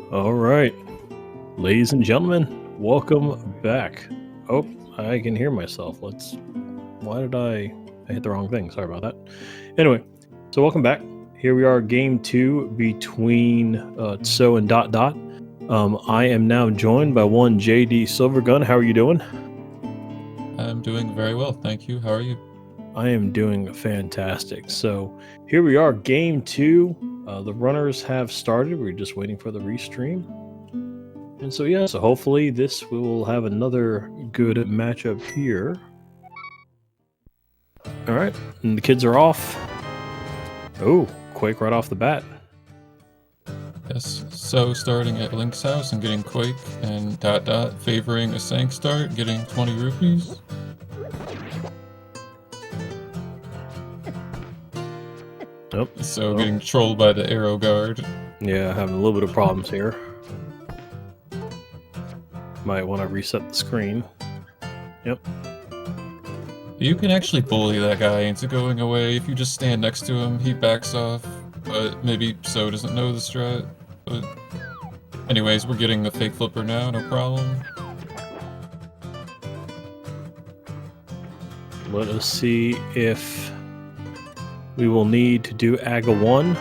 All right, ladies and gentlemen, welcome back. Oh, I can hear myself. Why did I hit the wrong thing? Sorry about that. Anyway, so welcome back. Here we are, game 2 between Tso and dotdot. I am now joined by one JD Silvergun. How are you doing? I'm doing very well, thank you. How are you? I am doing fantastic. So here we are, game 2. The runners have started. We're just waiting for the restream. And so, yeah, so hopefully this will have another good matchup here. All right, and the kids are off. Oh, Quake right off the bat. Yes, so starting at Link's house and getting Quake, and dotdot favoring a Sank start, getting 20 rupees. Oh, So getting trolled by the arrow guard. Yeah, having a little bit of problems here. Might want to reset the screen. Yep. You can actually bully that guy into going away. If you just stand next to him, he backs off. But maybe So doesn't know the strat. But anyways, we're getting the fake flipper now, no problem. Let us see if we will need to do AGA 1.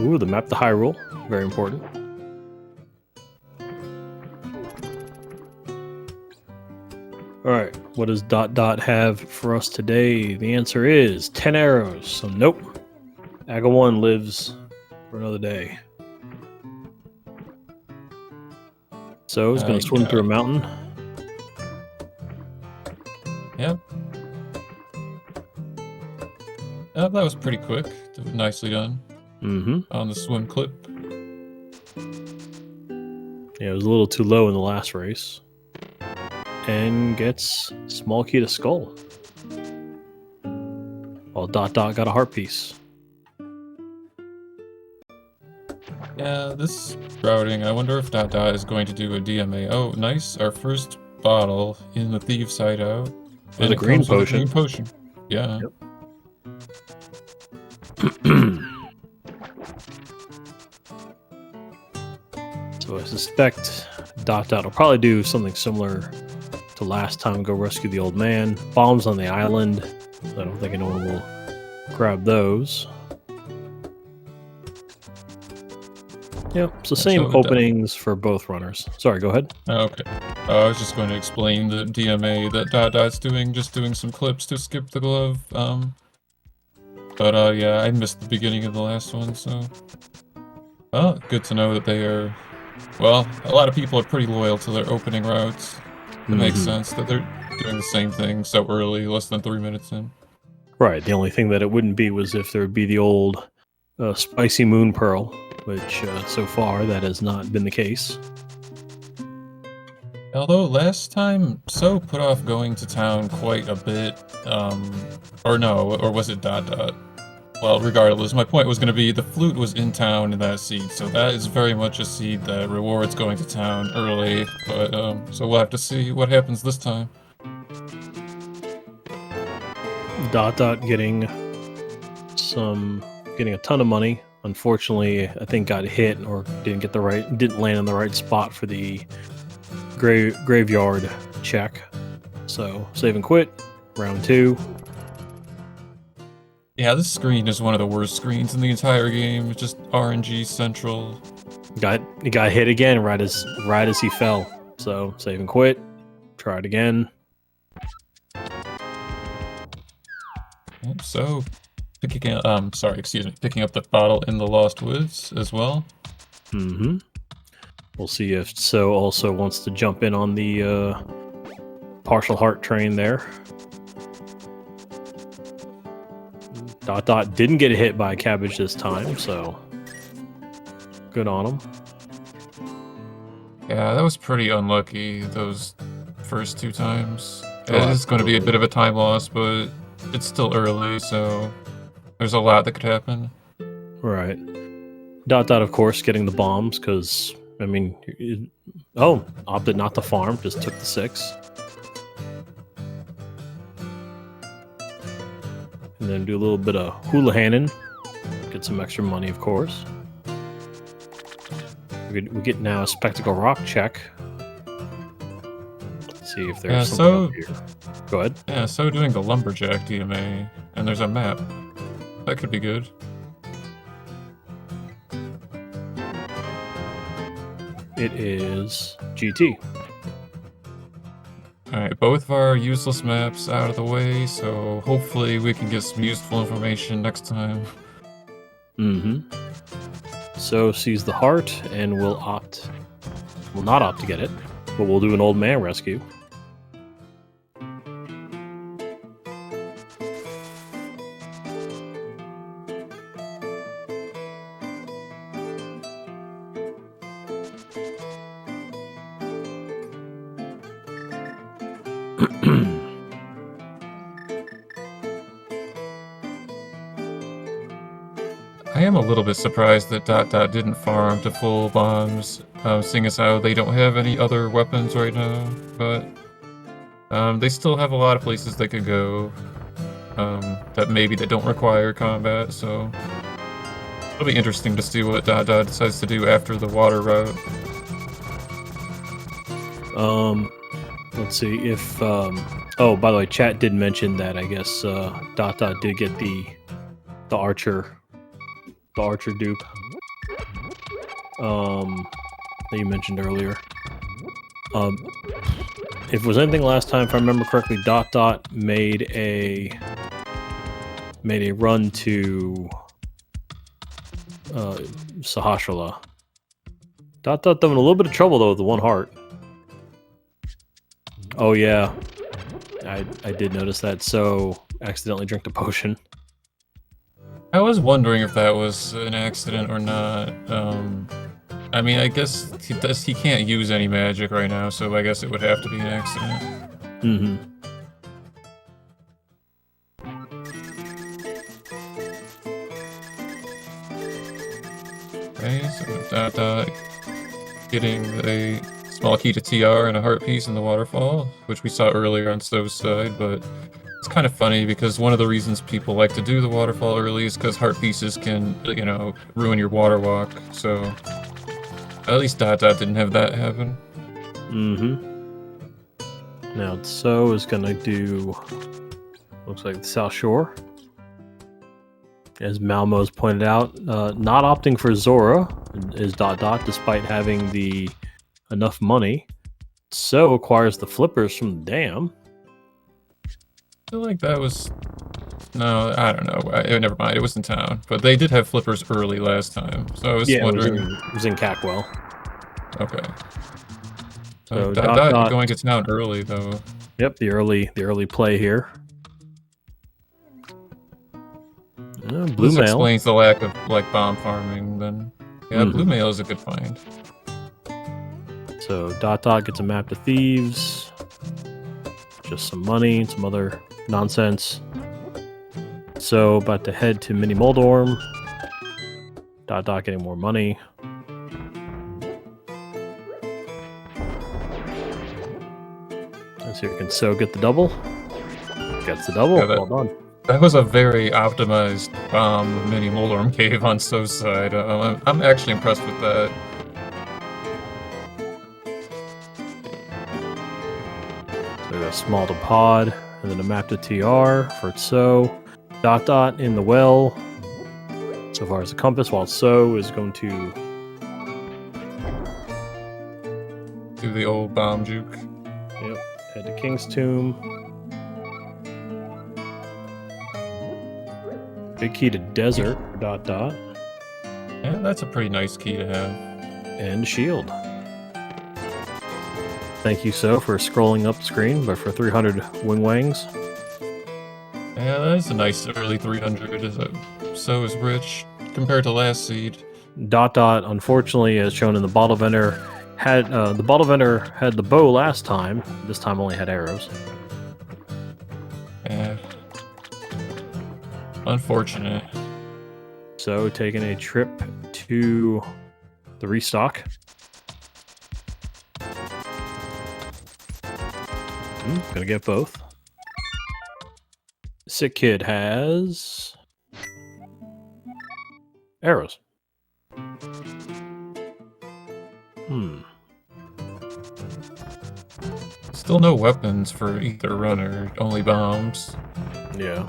Ooh, the map to Hyrule. Very important. Alright, what does dotdot have for us today? The answer is 10 arrows. So nope. AGA 1 lives for another day. So he's going to swim through a mountain. Yep. That was pretty quick. Nicely done. On the swim clip. Yeah, it was a little too low in the last race. And gets small key to skull. While dotdot got a heart piece. Yeah, this routing, I wonder if dotdot is going to do a DMA. Oh, nice. Our first bottle in the Thieves' Hideout. And a green potion. Green potion. Yeah. Yep. So I suspect dotdot will probably do something similar to last time, go rescue the old man. Bombs on the island. I don't think anyone will grab those. Yep, so same openings for both runners. Sorry, go ahead. Okay. I was just going to explain the DMA that dotdot's doing, just doing some clips to skip the glove. But yeah, I missed the beginning of the last one, so... Well, good to know that they are... Well, a lot of people are pretty loyal to their opening routes. It makes sense that they're doing the same thing so early, less than 3 minutes in. Right, the only thing that it wouldn't be was if there would be the old spicy moon pearl, which so far that has not been the case. Although last time So put off going to town quite a bit, or was it dotdot? Well, regardless, my point was going to be the flute was in town in that seed, so that is very much a seed that rewards going to town early, but so we'll have to see what happens this time. Dotdot getting a ton of money. Unfortunately, I think got hit or didn't land in the right spot for the graveyard check. So save and quit, round 2. Yeah, this screen is one of the worst screens in the entire game. It's just RNG central. He got hit again right as he fell. So save and quit. Try it again. So picking up the bottle in the Lost Woods as well. We'll see if So also wants to jump in on the partial heart train there. Dotdot didn't get hit by a cabbage this time, so good on him. Yeah, that was pretty unlucky, those first 2 times. It's going to be a bit of a time loss, but it's still early, so there's a lot that could happen. Right. Dotdot, of course, getting the bombs, because, I mean, opted not to farm, just took the 6. And then do a little bit of hula-hanning. get some extra money, of course. We get now a spectacle rock check. Let's see if there's something up here. Go ahead. Yeah, so doing the lumberjack DMA, and there's a map. That could be good. It is GT. Alright, both of our useless maps out of the way, so hopefully we can get some useful information next time. So sees the heart and will not opt to get it, but we'll do an old man rescue. I am a little bit surprised that dotdot didn't farm to full bombs, seeing as how they don't have any other weapons right now, but they still have a lot of places they could go that don't require combat, so it'll be interesting to see what dotdot decides to do after the water route. Let's see if oh, by the way, chat did mention that I guess dotdot did get the archer dupe that you mentioned earlier. If it was anything last time, if I remember correctly, dotdot made a run to Sahasrara. Dotdot them in a little bit of trouble though with the one heart. Oh yeah, I did notice that. So accidentally drank the potion. I was wondering if that was an accident or not. I mean, I guess he can't use any magic right now, so I guess it would have to be an accident. Okay, so dotdot getting a small key to TR and a heart piece in the waterfall, which we saw earlier on Stove's side, but it's kind of funny because one of the reasons people like to do the waterfall early is because heart pieces can, you know, ruin your water walk, so at least dotdot didn't have that happen. Now tso is gonna do, looks like the South Shore. As Malmo's pointed out, not opting for Zora is dotdot despite having the enough money. tso acquires the flippers from the dam. I feel like that was... No, I don't know. Never mind, it was in town. But they did have flippers early last time, so I was wondering... it was in Cackwell. Okay. So dotdot going to town early, though. Yep, the early play here. Blue this mail explains the lack of like bomb farming. Then, yeah, blue mail is a good find. So dotdot gets a map to thieves, just some money and some other nonsense. So about to head to Mini Moldorm. Dotdot getting more money. Let's see if we can tso get the double. Gets the double. Yeah, Well done. That was a very optimized Mini Moldorm cave on tso's side. I'm actually impressed with that. So we got a small to pod, and then a map to TR for tso. Dotdot in the well, so far as the compass, while tso is going to do the old bomb juke. Yep, head to King's Tomb. Big key to desert for dotdot. Yeah, that's a pretty nice key to have. And shield. Thank you, tso, for scrolling up the screen, but for 300 wing wangs. Yeah, that is a nice early 300. tso is rich compared to last seed. Dotdot, unfortunately, as shown in the bottle vendor, had the bottle vendor had the bow last time. This time only had arrows. Yeah. Unfortunate. So taking a trip to the restock. Gonna get both. Sick Kid has Arrows. Still no weapons for either runner, only bombs. Yeah.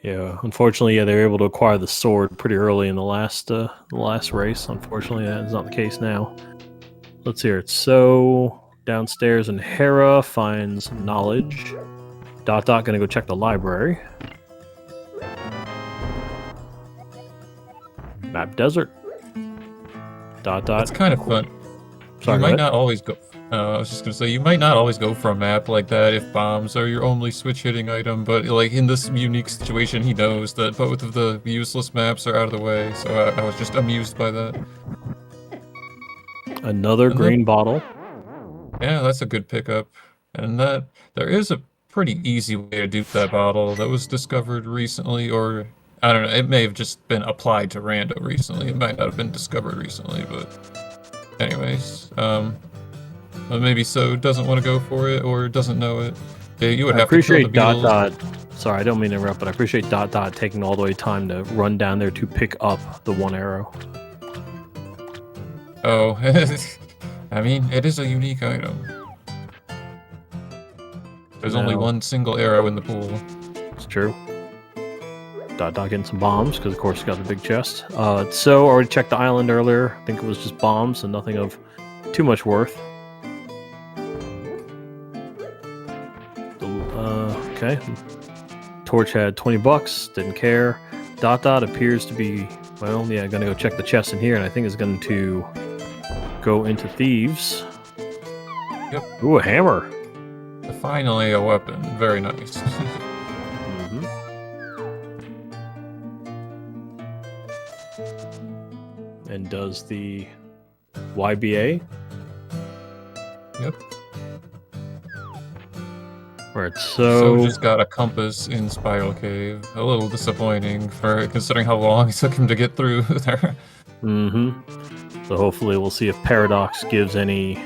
Yeah, unfortunately, yeah, they were able to acquire the sword pretty early in the last race. Unfortunately, that is not the case now. Let's hear it. So, downstairs, and Hera finds knowledge. Dot gonna go check the library. Map desert. Dot. It's kind of fun. Sorry, you might not always go. I was just gonna say, you might not always go for a map like that if bombs are your only switch-hitting item, but like in this unique situation, he knows that both of the useless maps are out of the way, so I was just amused by that. Another green bottle. Yeah, that's a good pickup. And that there is a pretty easy way to dupe that bottle that was discovered recently, or I don't know, it may have just been applied to Rando recently. It might not have been discovered recently, but anyways, but maybe So doesn't want to go for it or doesn't know it. You would have to kill the beetles. Dot. Sorry, I don't mean to interrupt, but I appreciate Dot taking all the way time to run down there to pick up the one arrow. Oh, I mean, it is a unique item. There's only one single arrow in the pool. It's true. Dot getting some bombs, because of course he got the big chest. So already checked the island earlier. I think it was just bombs and nothing of too much worth. Okay. Torch had 20 bucks, didn't care. Dot appears to be, well, yeah, gonna go check the chest in here, and I think is going to go into thieves. Yep. Ooh, a hammer. Finally a weapon. Very nice. And does the YBA. Yep. Alright, so just got a compass in Spiral Cave. A little disappointing for considering how long it took him to get through there. So hopefully we'll see if Paradox gives him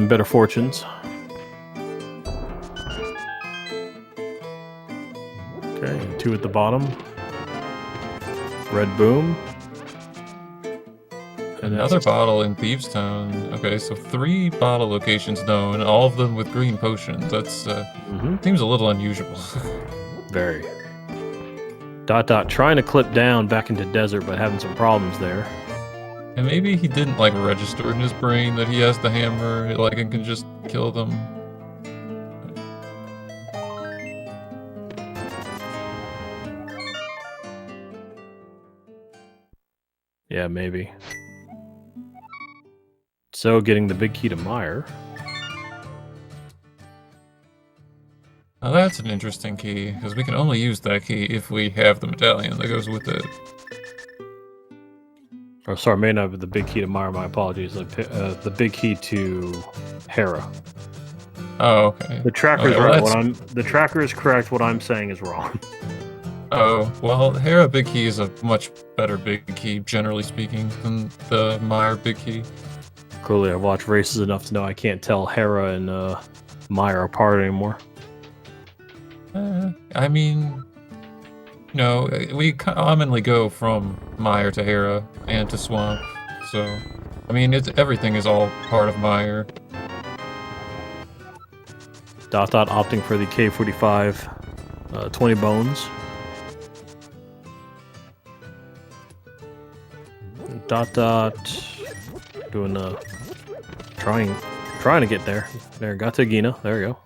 better fortunes. Okay, 2 at the bottom. Red boom. And another bottle in Thieves Town. Okay, so 3 bottle locations known, all of them with green potions. That's seems a little unusual. Very. Dot trying to clip down back into desert, but having some problems there. And maybe he didn't like register in his brain that he has the hammer, like, and can just kill them. Yeah, maybe. So getting the big key to Meyer. Now that's an interesting key, because we can only use that key if we have the medallion that goes with it. Or sorry, may not be the big key to Meyer, my apologies. The big key to Hera. Oh, okay. The tracker is right. The tracker is correct. What I'm saying is wrong. Oh, well, Hera Big Key is a much better Big Key, generally speaking, than the Meyer Big Key. Clearly, I've watched races enough to know I can't tell Hera and Meyer apart anymore. I mean, no, we commonly go from Meyer to Hera and to Swamp, so, I mean, everything is all part of Meyer. Dot opting for the K45, 20 bones. Dot doing trying to get there. There, got to Gina. There we go.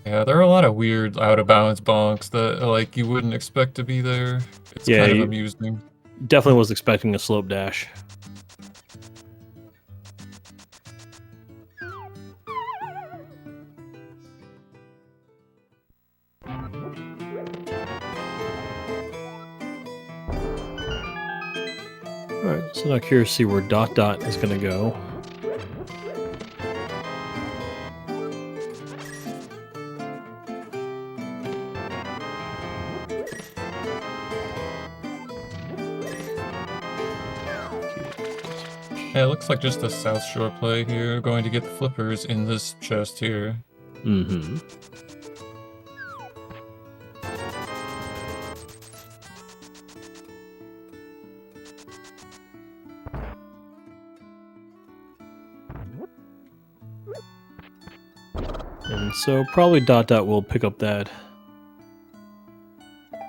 Yeah, there are a lot of weird out of bounds bonks that like you wouldn't expect to be there. It's kind of amusing. Definitely was expecting a slope dash. Alright, so now curious to see where Dot is going to go. Yeah, it looks like just a South Shore play here. Going to get the flippers in this chest here. And so probably dotdot will pick up that. I'm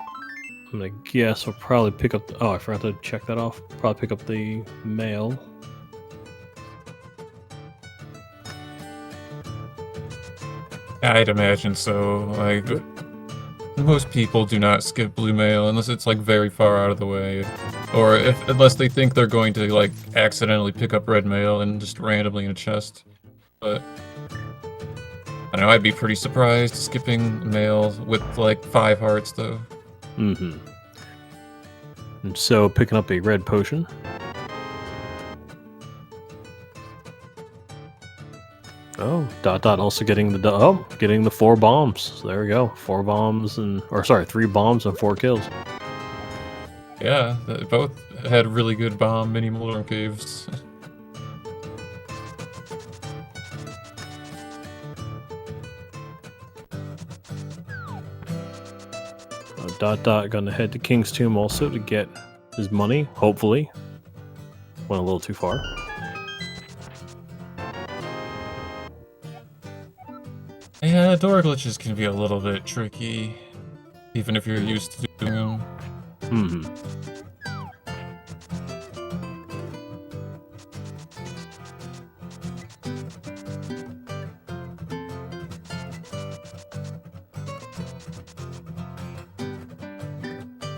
gonna guess we'll probably pick up the, oh, I forgot to check that off. Probably pick up the mail. I'd imagine so. Like, most people do not skip blue mail unless it's like very far out of the way, or unless they think they're going to like accidentally pick up red mail and just randomly in a chest. But I don't know. I'd be pretty surprised skipping mail with like 5 hearts though. Mm-hmm. And so picking up a red potion. Oh, dotdot also getting the getting the 4 bombs. So there we go, 4 bombs and 3 bombs and 4 kills. Yeah, they both had really good bomb mini Moldorm caves. Dotdot gonna head to King's Tomb also to get his money. Hopefully, went a little too far. Yeah, door glitches can be a little bit tricky, even if you're used to doing them. Hmm.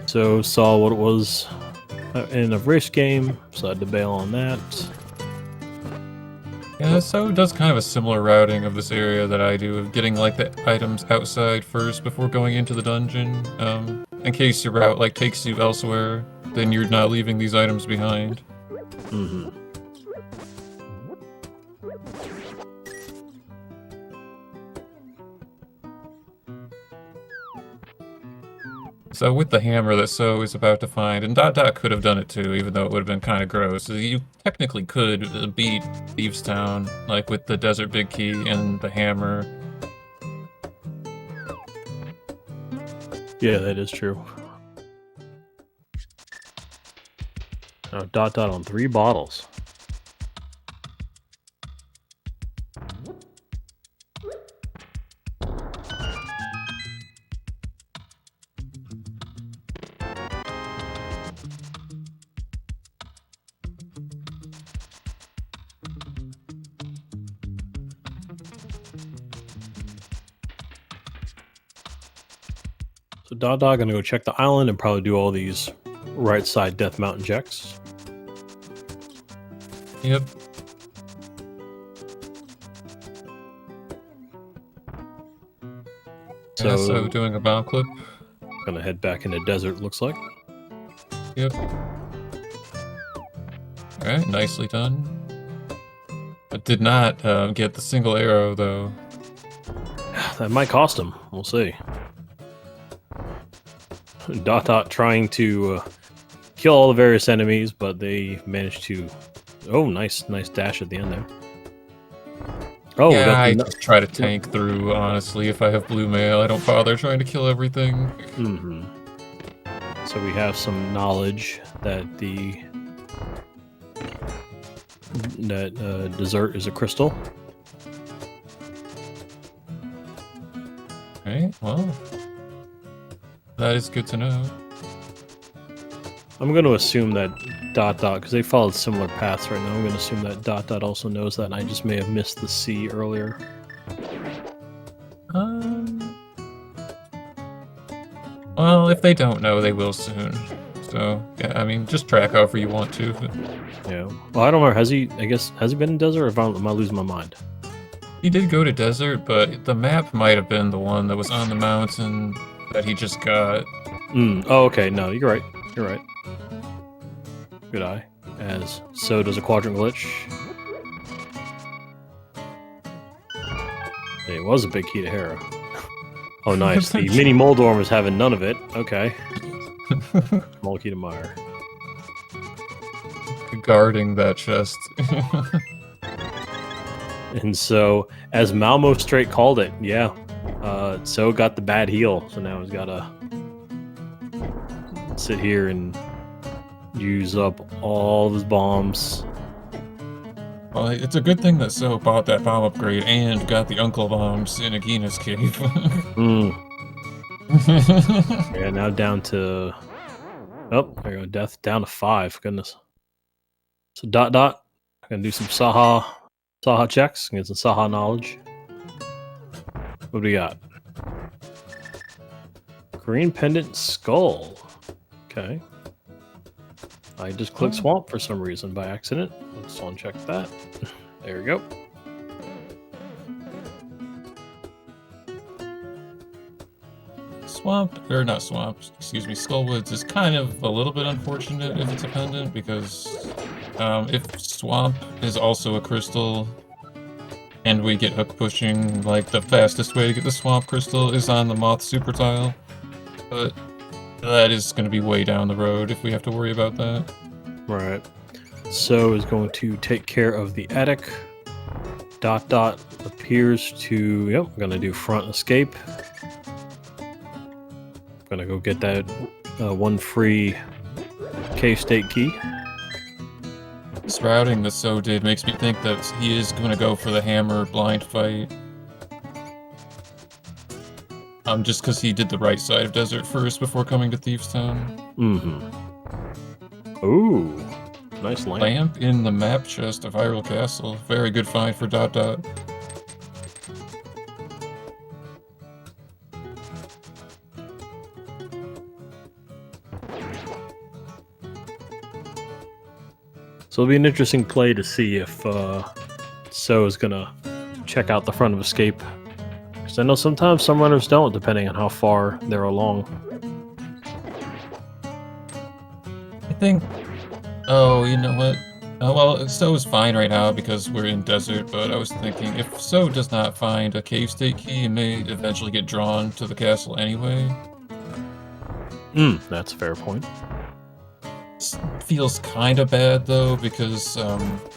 So saw what it was in a race game, so I had to bail on that. Yeah, so it does kind of a similar routing of this area that I do, of getting like the items outside first before going into the dungeon. In case your route like takes you elsewhere, then you're not leaving these items behind. Mm-hmm. So with the hammer that So is about to find, and dotdot could have done it too, even though it would have been kind of gross. You technically could beat Thieves Town, like with the Desert Big Key and the hammer. Yeah, that is true. Now dotdot on 3 bottles. So dotdot gonna go check the island and probably do all these right side Death Mountain checks. Yep. So doing a bomb clip. Gonna head back into desert, looks like. Yep. Alright, nicely done. But did not get the single arrow, though. That might cost him. We'll see. Dotdot trying to kill all the various enemies, but they managed to... Oh, nice dash at the end there. Oh, yeah, I just try to tank through, honestly. If I have blue mail, I don't bother trying to kill everything. Mm-hmm. So we have some knowledge that the dessert is a crystal. Okay, well, that is good to know. I'm going to assume that dotdot, because they followed similar paths right now, I'm going to assume that dotdot also knows that, and I just may have missed the C earlier. Well, if they don't know, they will soon. So, yeah, I mean, just track however you want to. Yeah. Well, I don't know. Has he been in desert, or am I losing my mind? He did go to desert, but the map might have been the one that was on the mountain that he just got. Oh, okay. No, you're right. You're right. Good eye. As So does a quadrant glitch. It was a big key to Hera. Oh, nice. The mini Moldorm is having none of it. Okay. Small key to Meyer. Guarding that chest. And so, as Malmo straight called it, yeah. So got the bad heal, so now he's gotta sit here and use up all of his bombs. Well, it's a good thing that So bought that bomb upgrade and got the Uncle Bombs in Agina's cave. Mm. Yeah, now down to... Oh, there you go. Death down to 5. Goodness. So dot. I'm gonna do some Saha checks. Get some Saha knowledge. What do we got? Green pendant skull. Okay. I just clicked swamp for some reason by accident. Let's uncheck that. There we go. Excuse me, Skullwoods is kind of a little bit unfortunate if it's a pendant, because if Swamp is also a crystal, and we get hook pushing, like, the fastest way to get the Swamp crystal is on the Moth super tile, but that is going to be way down the road if we have to worry about that. Right. So is going to take care of the attic. Dot appears to... Yep, I'm going to do front escape. Gonna go get that one free cave state key. This routing that So did makes me think that he is going to go for the hammer blind fight. Just because he did the right side of Desert first before coming to Thieves Town. Mm-hmm. Ooh, nice lamp. Lamp in the map chest of Hyrule Castle. Very good find for dot. So it'll be an interesting play to see if So is gonna check out the front of escape. Because I know sometimes some runners don't, depending on how far they're along. I think... Oh, you know what? Well, So is fine right now because we're in Desert, but I was thinking if So does not find a cave state key, it may eventually get drawn to the castle anyway. That's a fair point. Feels kind of bad though, because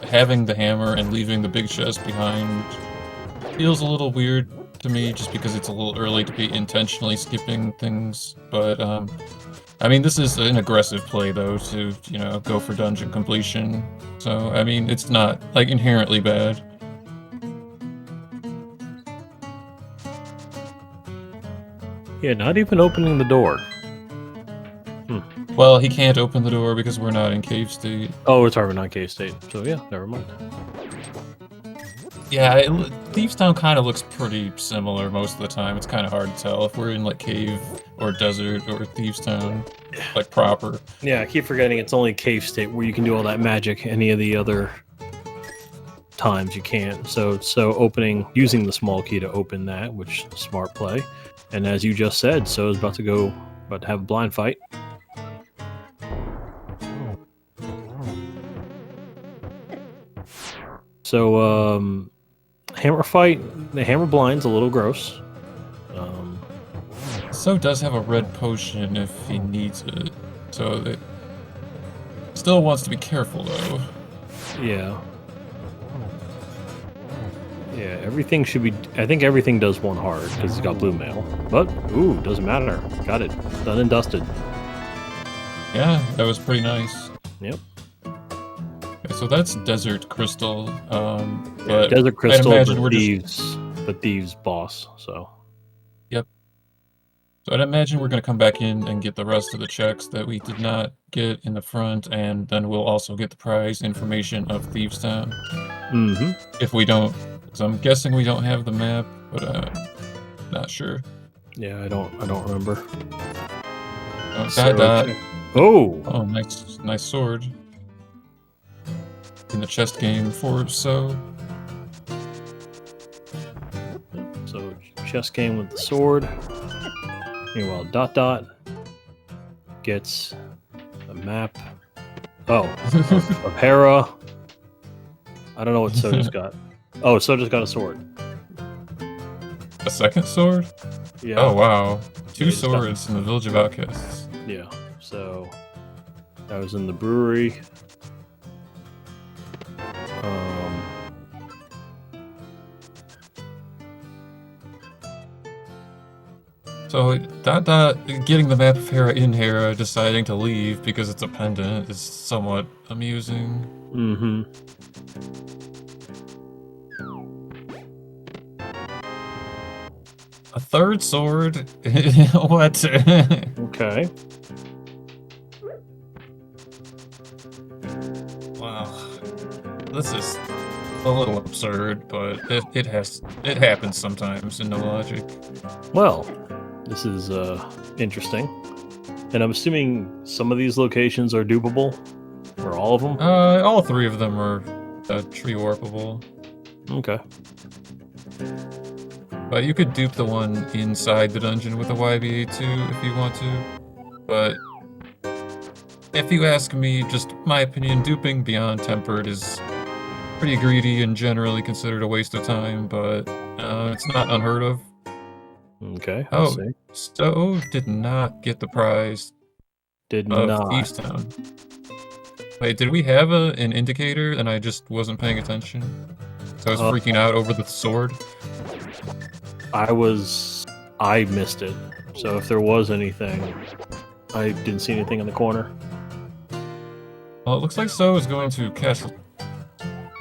having the hammer and leaving the big chest behind feels a little weird to me, just because it's a little early to be intentionally skipping things. But I mean, this is an aggressive play though, to, you know, go for dungeon completion. So I mean, it's not like inherently bad. Yeah, not even opening the door. Well, he can't open the door because we're not in cave state. Oh, we're talking about cave state. So yeah, never mind. Yeah, Thieves Town kind of looks pretty similar most of the time. It's kind of hard to tell if we're in like cave or desert or Thieves Town, like proper. Yeah, I keep forgetting it's only cave state where you can do all that magic. Any of the other times you can't. So using the small key to open that, which is a smart play. And as you just said, So is about to have a blind fight. So, hammer fight, the hammer blind's a little gross. So does have a red potion if he needs it. So it still wants to be careful though. Yeah. Yeah, everything should be... I think everything does one hard because he's got blue mail. But, ooh, doesn't matter. Got it. Done and dusted. Yeah, that was pretty nice. Yep. Okay, so that's Desert Crystal. But Desert Crystal, I'd imagine but Thieves boss, so... Yep. So I'd imagine we're going to come back in and get the rest of the checks that we did not get in the front, and then we'll also get the prize information of Thieves Town. Mm-hmm. If we don't... So I'm guessing we don't have the map, but not sure. Yeah, I don't remember. Oh, So, oh, nice sword. In the chest game for So. So chess game with the sword. Meanwhile, dot gets a map. Oh, a para. I don't know what Soda's got. Oh, Soda's got a sword. A second sword? Yeah. Oh wow, two Yeah, he's got- swords in the Village of Outcasts. Yeah. So I was in the brewery. So dot getting the map of Hera in Hera, deciding to leave because it's a pendant is somewhat amusing. Mm-hmm. A third sword? What? Okay. Wow. This is a little absurd, but it happens sometimes in No Logic. Well, this is interesting. And I'm assuming some of these locations are dupable, or all of them. All three of them are tree warpable. Okay. But you could dupe the one inside the dungeon with a YBA2 if you want to. But if you ask me, just my opinion, duping beyond tempered is pretty greedy and generally considered a waste of time, but it's not unheard of. Okay. I Oh, see. so did not get the prize Did of not. Thieves Town. Wait, did we have an indicator and I just wasn't paying attention? So I was freaking out over the sword? I missed it. So if there was anything, I didn't see anything in the corner. Well, it looks like So is going to Castle.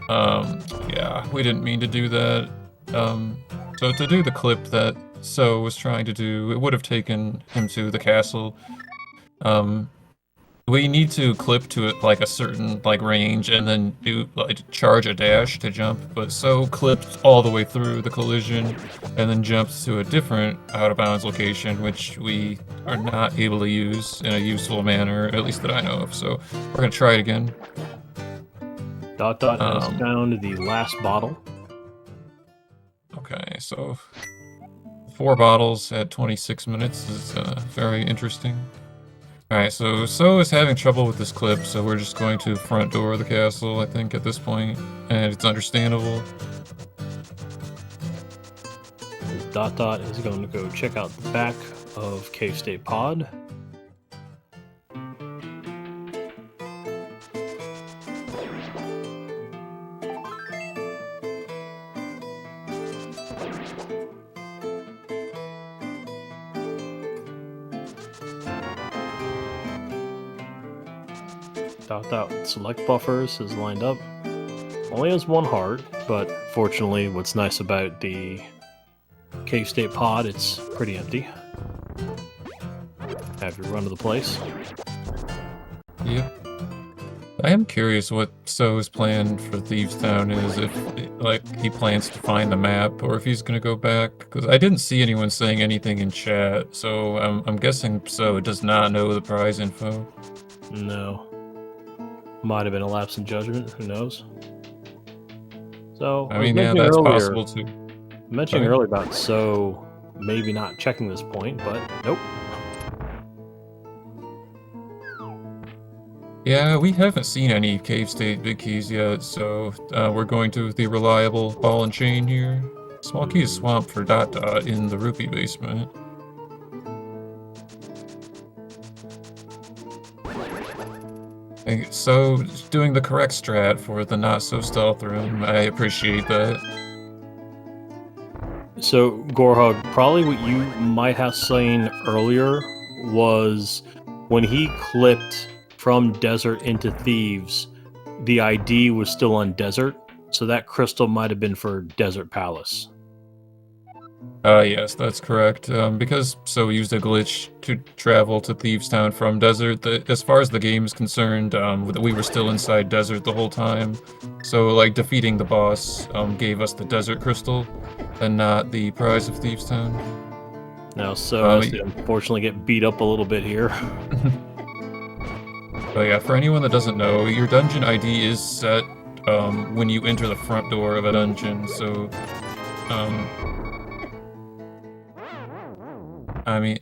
Yeah, we didn't mean to do that. So to do the clip that So was trying to do, it would have taken him to the castle. We need to clip to it like a certain range and then do charge a dash to jump, but So clipped all the way through the collision and then jumped to a different out of bounds location, which we are not able to use in a useful manner, at least that I know of. So we're gonna try it again. Dot has found the last bottle. Okay, so 4 bottles at 26 minutes is very interesting. Alright, so is having trouble with this clip, so we're just going to front door of the castle, I think, at this point, and it's understandable. Dot is going to go check out the back of Cave State Pod. Dot select buffers is lined up. Only has 1 heart, but fortunately what's nice about the Cave State Pod, it's pretty empty. Have you run to the place. Yep. I am curious what So's plan for Thieves Town is, if he plans to find the map or if he's gonna go back, because I didn't see anyone saying anything in chat, so I'm guessing So does not know the prize info. No. Might have been a lapse in judgment, who knows? So, I mean, yeah, that's possible too. Mentioning earlier about So maybe not checking this point, but nope. Yeah, we haven't seen any Cave State big keys yet, so we're going to the reliable ball and chain here. Small key is swamp for Dot in the rupee basement. So doing the correct strat for the not so stealth room, I appreciate that. So, Gorhug, probably what you might have seen earlier was when he clipped from Desert into Thieves, the ID was still on Desert, so that crystal might have been for Desert Palace. Yes, that's correct. Because So used a glitch to travel to Thieves Town from Desert, as far as the game is concerned, we were still inside Desert the whole time. So, defeating the boss gave us the Desert Crystal, and not the prize of Thieves Town. Now, So has to unfortunately get beat up a little bit here. But yeah, for anyone that doesn't know, your dungeon ID is set when you enter the front door of a dungeon, so... I mean,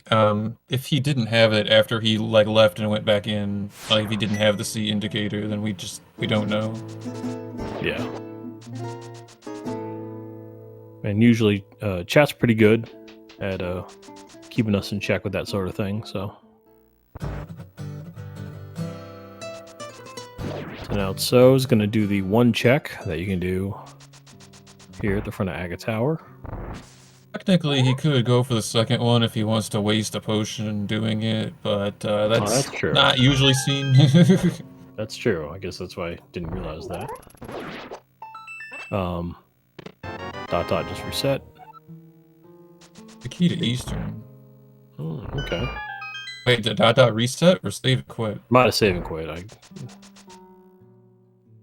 if he didn't have it after he left and went back in, if he didn't have the C indicator, then we don't know. Yeah. And usually, chat's pretty good at keeping us in check with that sort of thing, so. So now So's going to do the 1 check that you can do here at the front of Aga Tower. Technically, he could go for the second one if he wants to waste a potion doing it, but that's true. not usually seen. That's true. I guess that's why I didn't realize that. Dot just reset. You key to Eastern. Okay. Wait, did dot reset or save and quit? Might have save and quit.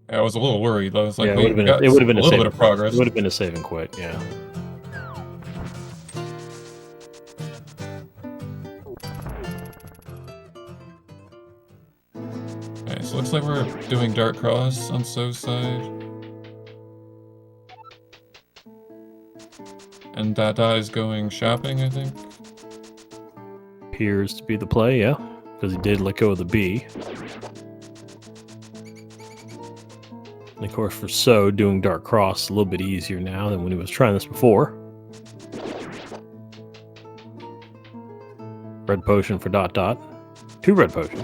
I was a little worried. I was like, Yeah, wait, we got it would have been a little bit of progress. It would have been a save and quit. Yeah. Okay, so looks like we're doing Dark Cross on So's side. And dot is going shopping, I think. Appears to be the play, yeah. Because he did let go of the B. And of course, for So, doing Dark Cross a little bit easier now than when he was trying this before. Red potion for dot. 2 red potions.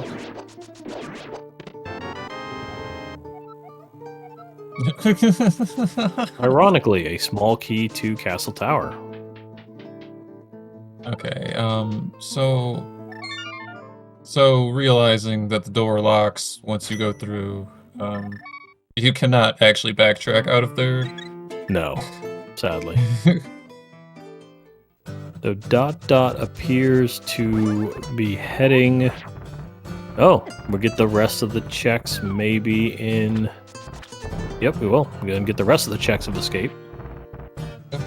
Ironically, a small key to Castle Tower. Okay, so realizing that the door locks once you go through, you cannot actually backtrack out of there. No, sadly. So dot appears to be heading... Oh, we'll get the rest of the checks maybe in... Yep, we will. We're going to get the rest of the checks of escape. I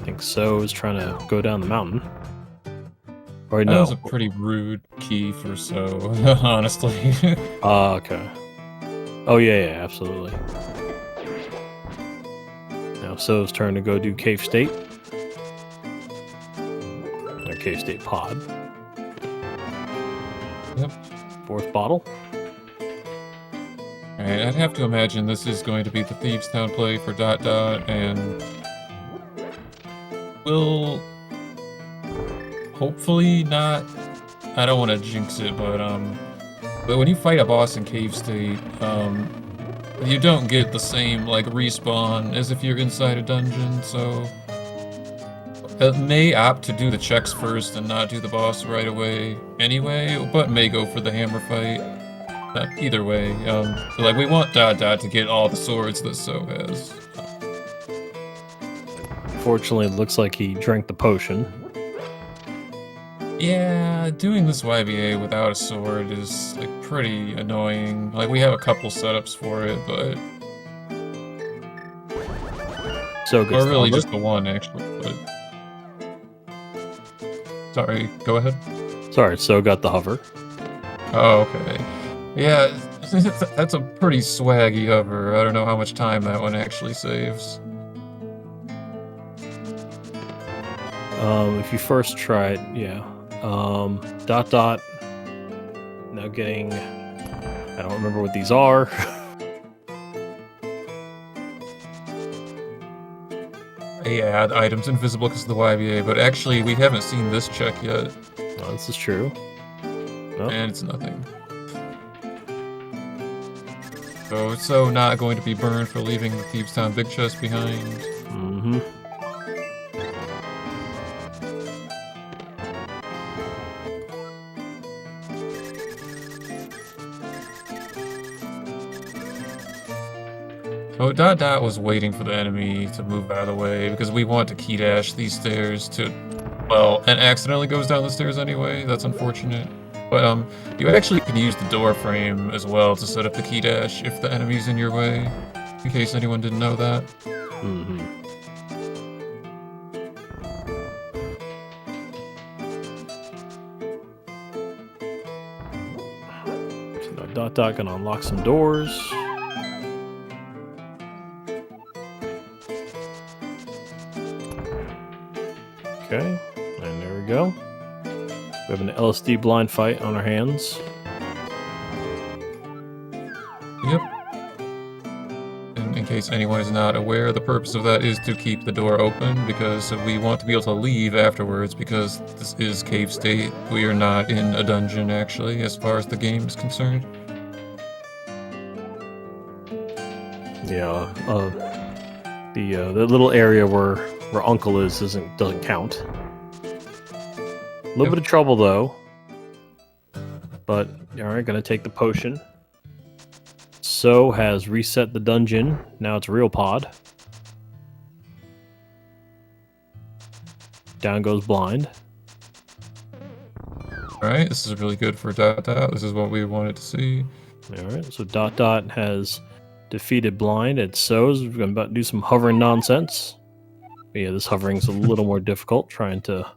think So is trying to go down the mountain. Or no. That was a pretty rude key for So, honestly. Okay. Oh, yeah, absolutely. Now So's turn to go do Cave State. Or Cave State Pod. Yep. 4th bottle. Alright, I'd have to imagine this is going to be the Thieves Town play for dot, and will hopefully not... I don't want to jinx it, but when you fight a boss in Cave State, you don't get the same, like, respawn as if you're inside a dungeon, so... It may opt to do the checks first and not do the boss right away anyway, but may go for the hammer fight. Either way, like, we want dot to get all the swords that So has. Fortunately, it looks like he drank the potion. Yeah, doing this YBA without a sword is, like, pretty annoying. Like, we have a couple setups for it, but... So good. Or really just the one, actually, but... Sorry, go ahead. Sorry, So got the hover. Oh, okay. Yeah, that's a pretty swaggy hover. I don't know how much time that one actually saves. If you first try it, yeah. Dot. Now getting... I don't remember what these are. Yeah, the item's invisible because of the YBA, but actually we haven't seen this check yet. Oh, this is true. Oh. And it's nothing. So it's So not going to be burned for leaving the Thieves Town big chest behind. Mm-hmm. So dot was waiting for the enemy to move out of the way because we want to key dash these stairs to, well, and accidentally goes down the stairs anyway. That's unfortunate. But you actually can use the door frame as well to set up the key dash if the enemy's in your way, in case anyone didn't know that. Mm-hmm. So now dot gonna unlock some doors. Okay, and there we go. We have an LSD blind fight on our hands. Yep. And in case anyone is not aware, the purpose of that is to keep the door open because we want to be able to leave afterwards because this is Cave State. We are not in a dungeon, actually, as far as the game is concerned. Yeah, the little area where Uncle is doesn't count. A little bit of trouble though, but all right, gonna take the potion. So has reset the dungeon. Now it's real pod. down goes blind. Alright, this is really good for dot dot. This is what we wanted to see. Alright, so dot dot has defeated blind at so's. We're about to do some hovering nonsense. But yeah, this hovering's a little more difficult, trying to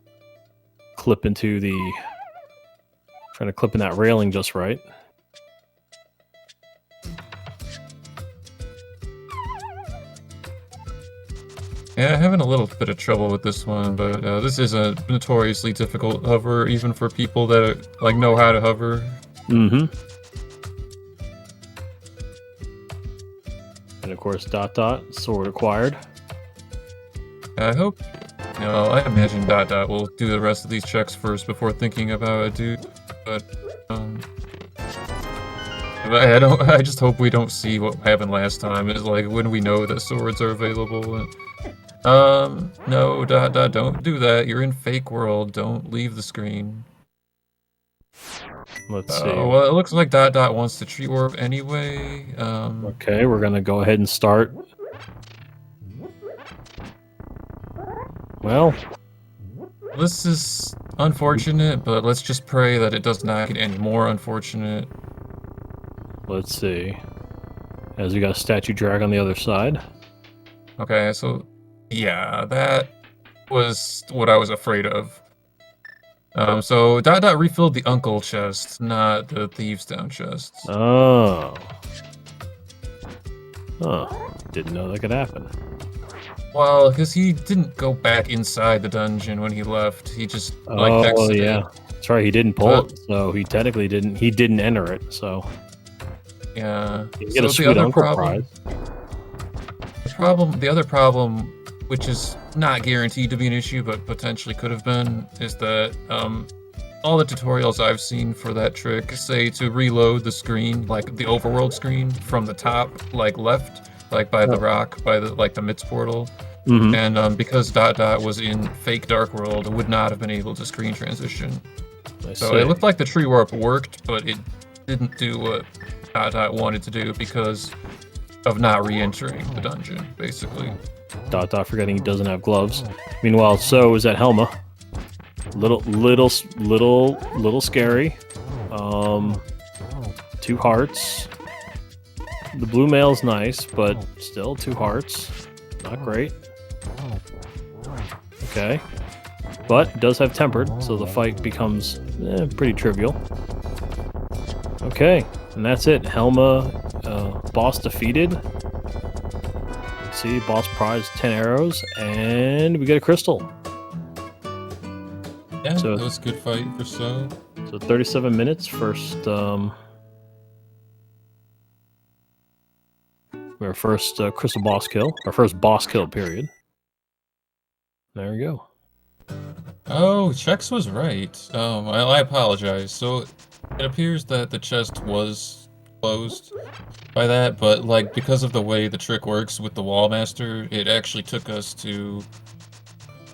clip in that railing just right. Yeah, having a little bit of trouble with this one, but this is a notoriously difficult hover, even for people that like know how to hover. Mm-hmm. And of course, dot dot, sword acquired. I hope, I imagine dot dot will do the rest of these checks first before thinking about a dude, but I just hope we don't see what happened last time. It's like when we know that swords are available. No, dot dot, don't do that. You're in fake world. Don't leave the screen. Let's see. Well, it looks like dot dot wants to tree orb anyway. Okay, we're gonna go ahead and start. Well, this is unfortunate, but let's just pray that it does not get any more unfortunate. Let's see. As we got a statue drag on the other side. Okay, so yeah, that was what I was afraid of. So dot dot refilled the uncle chest, not the thieves down chest. Oh. Huh. Didn't know that could happen. Well, because he didn't go back inside the dungeon when he left. He just exited yeah. it. That's right, he didn't pull it, so he technically didn't enter it, so. Yeah. You get a sweet uncle prize. The other problem, which is not guaranteed to be an issue, but potentially could have been, is that all the tutorials I've seen for that trick say to reload the screen, like the overworld screen, from the top, like left, like by the rock, by the MITS portal. Mm-hmm. And because dot dot was in fake dark world, it would not have been able to screen transition. So it looked like the tree warp worked, but it didn't do what dot dot wanted to do because of not re-entering the dungeon, basically. Dot dot forgetting he doesn't have gloves. Meanwhile, so is that Helma. Little scary. 2 hearts. The blue mail's nice, but still 2 hearts. Not great. Okay. But it does have tempered, so the fight becomes pretty trivial. Okay, and that's it. Helma, boss defeated. Let's see, boss prize 10 arrows, and we get a crystal. Yeah, so that was a good fight for So. So 37 minutes, first our first crystal boss kill, our first boss kill period. There we go. Oh, Chex was right. I apologize. So it appears that the chest was closed by that, but like because of the way the trick works with the wall master, it actually took us to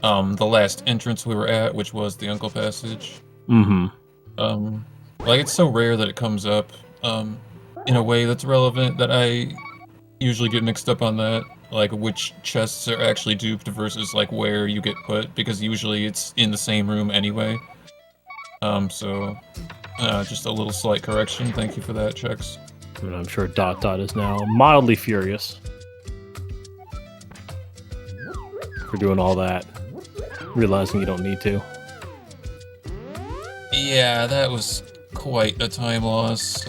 the last entrance we were at, which was the Uncle Passage. Mm-hmm. Like it's so rare that it comes up in a way that's relevant that I usually get mixed up on that, like which chests are actually duped versus like where you get put, because usually it's in the same room anyway. So just a little slight correction. Thank you for that, Chex. And I'm sure dot dot is now mildly furious for doing all that, realizing you don't need to. Yeah, that was quite a time loss.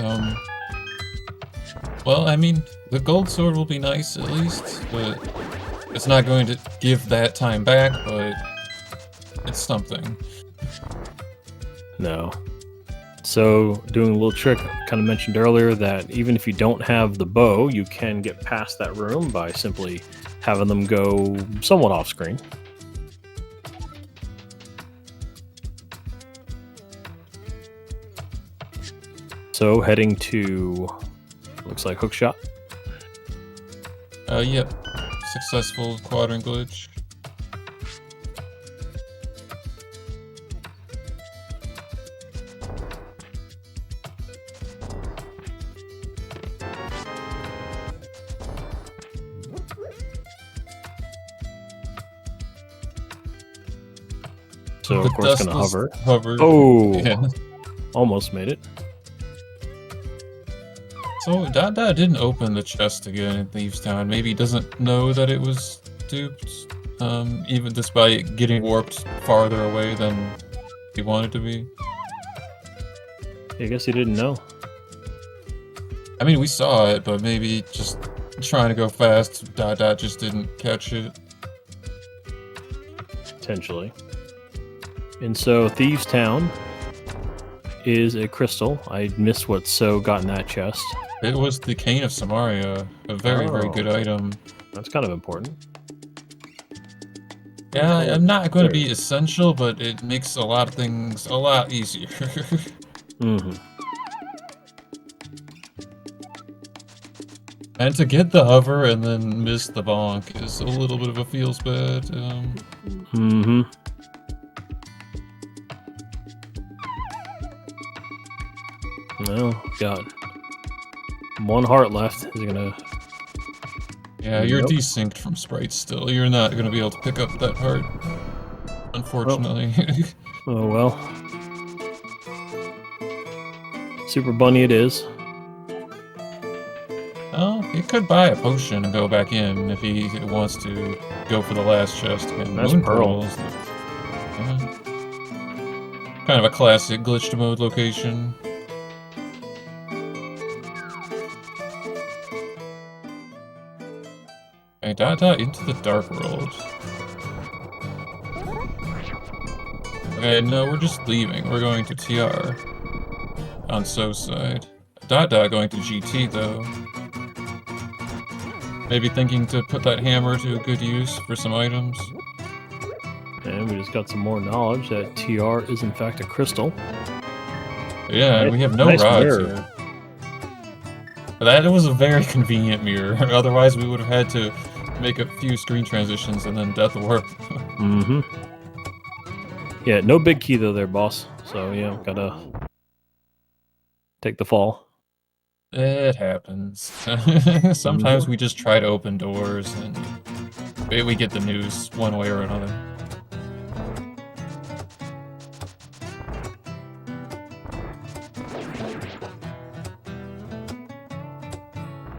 Well, I mean, the gold sword will be nice at least, but it's not going to give that time back, but it's something. No. So, doing a little trick, I kind of mentioned earlier that even if you don't have the bow, you can get past that room by simply having them go somewhat off screen. So, heading to, looks like hookshot. Yep. Successful quadrant glitch. So The of course gonna dustless hover. hover. Oh, Yeah. almost made it. So dotdot didn't open the chest again in Thieves Town. Maybe he doesn't know that it was duped, even despite getting warped farther away than he wanted to be. I guess he didn't know. I mean, we saw it, but maybe just trying to go fast, dotdot just didn't catch it. Potentially. And so Thieves Town is a crystal. I missed what So got in that chest. It was the Cane of Samaria, a very, very good item. That's kind of important. Yeah, I'm not going to be essential, but it makes a lot of things a lot easier. Mm-hmm. And to get the hover and then miss the bonk is a little bit of a feels bad. Mm-hmm. Well, got one heart left. Is gonna. Yeah, you're Nope. desynced from sprites still. You're not going to be able to pick up that heart, unfortunately. Oh well. Super Bunny it is. Oh, he could buy a potion and go back in if he wants to go for the last chest. And That's Moon Pearl. Pearls. Kind of a classic glitched mode location. Okay, dotdot into the dark world. Okay, no, we're just leaving. We're going to TR. On So's side. Dotdot going to GT though. Maybe thinking to put that hammer to good use for some items. And we just got some more knowledge that TR is in fact a crystal. Yeah, and we have no Nice rods mirror. here. That was a very convenient mirror. Otherwise, we would have had to make a few screen transitions and then death warp. Mm-hmm. Yeah, no big key though there, boss. So yeah, gotta take the fall. It happens. Sometimes we just try to open doors and we get the news one way or another.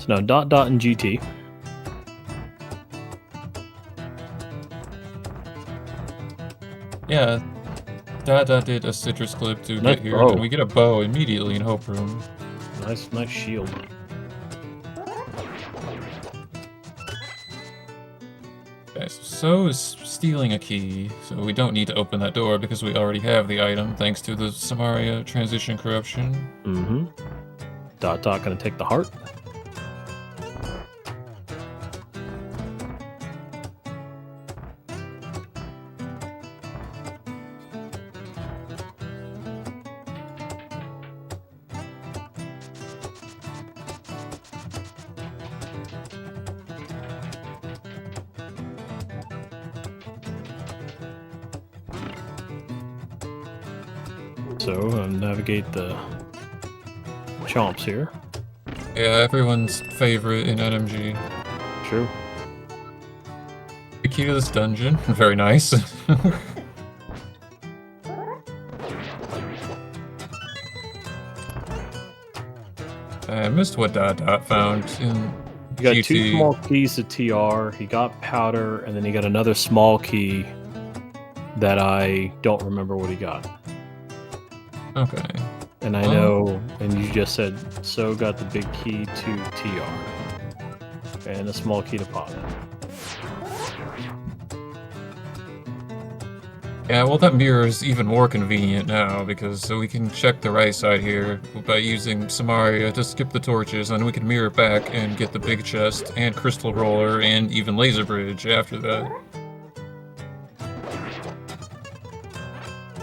So now dotdot and GT. Yeah, dotdot did a citrus clip to Nice get here, bow. and we get a bow immediately in Hope Room. Nice shield. Okay, so is stealing a key, so we don't need to open that door because we already have the item thanks to the Samaria transition corruption. Mm-hmm. Dotdot gonna take the heart. So navigate the chomps here. Yeah, everyone's favorite in NMG. True. The key to this dungeon, very nice. I missed what dotdot found in You got GT. 2 small keys to TR. He got powder, and then he got another small key that I don't remember what he got. Okay. And I know, and you just said, So got the big key to TR. And a small key to pop. Yeah, well that mirror is even more convenient now because so we can check the right side here by using Samaria to skip the torches, and we can mirror back and get the big chest and crystal roller and even laser bridge after that.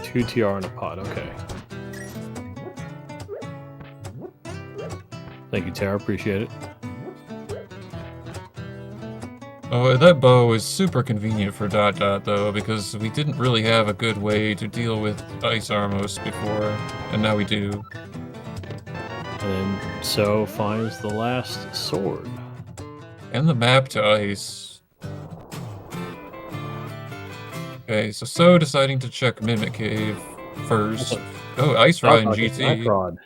2 TR in a pot, okay. Thank you, Tara, appreciate it. Oh, that bow is super convenient for dotdot though, because we didn't really have a good way to deal with Ice Armos before, and now we do. And then So finds the last sword. And the map to Ice. Okay, so deciding to check Mimic Cave first. Oh, Ice Rod and Dot gets an ice GT. rod.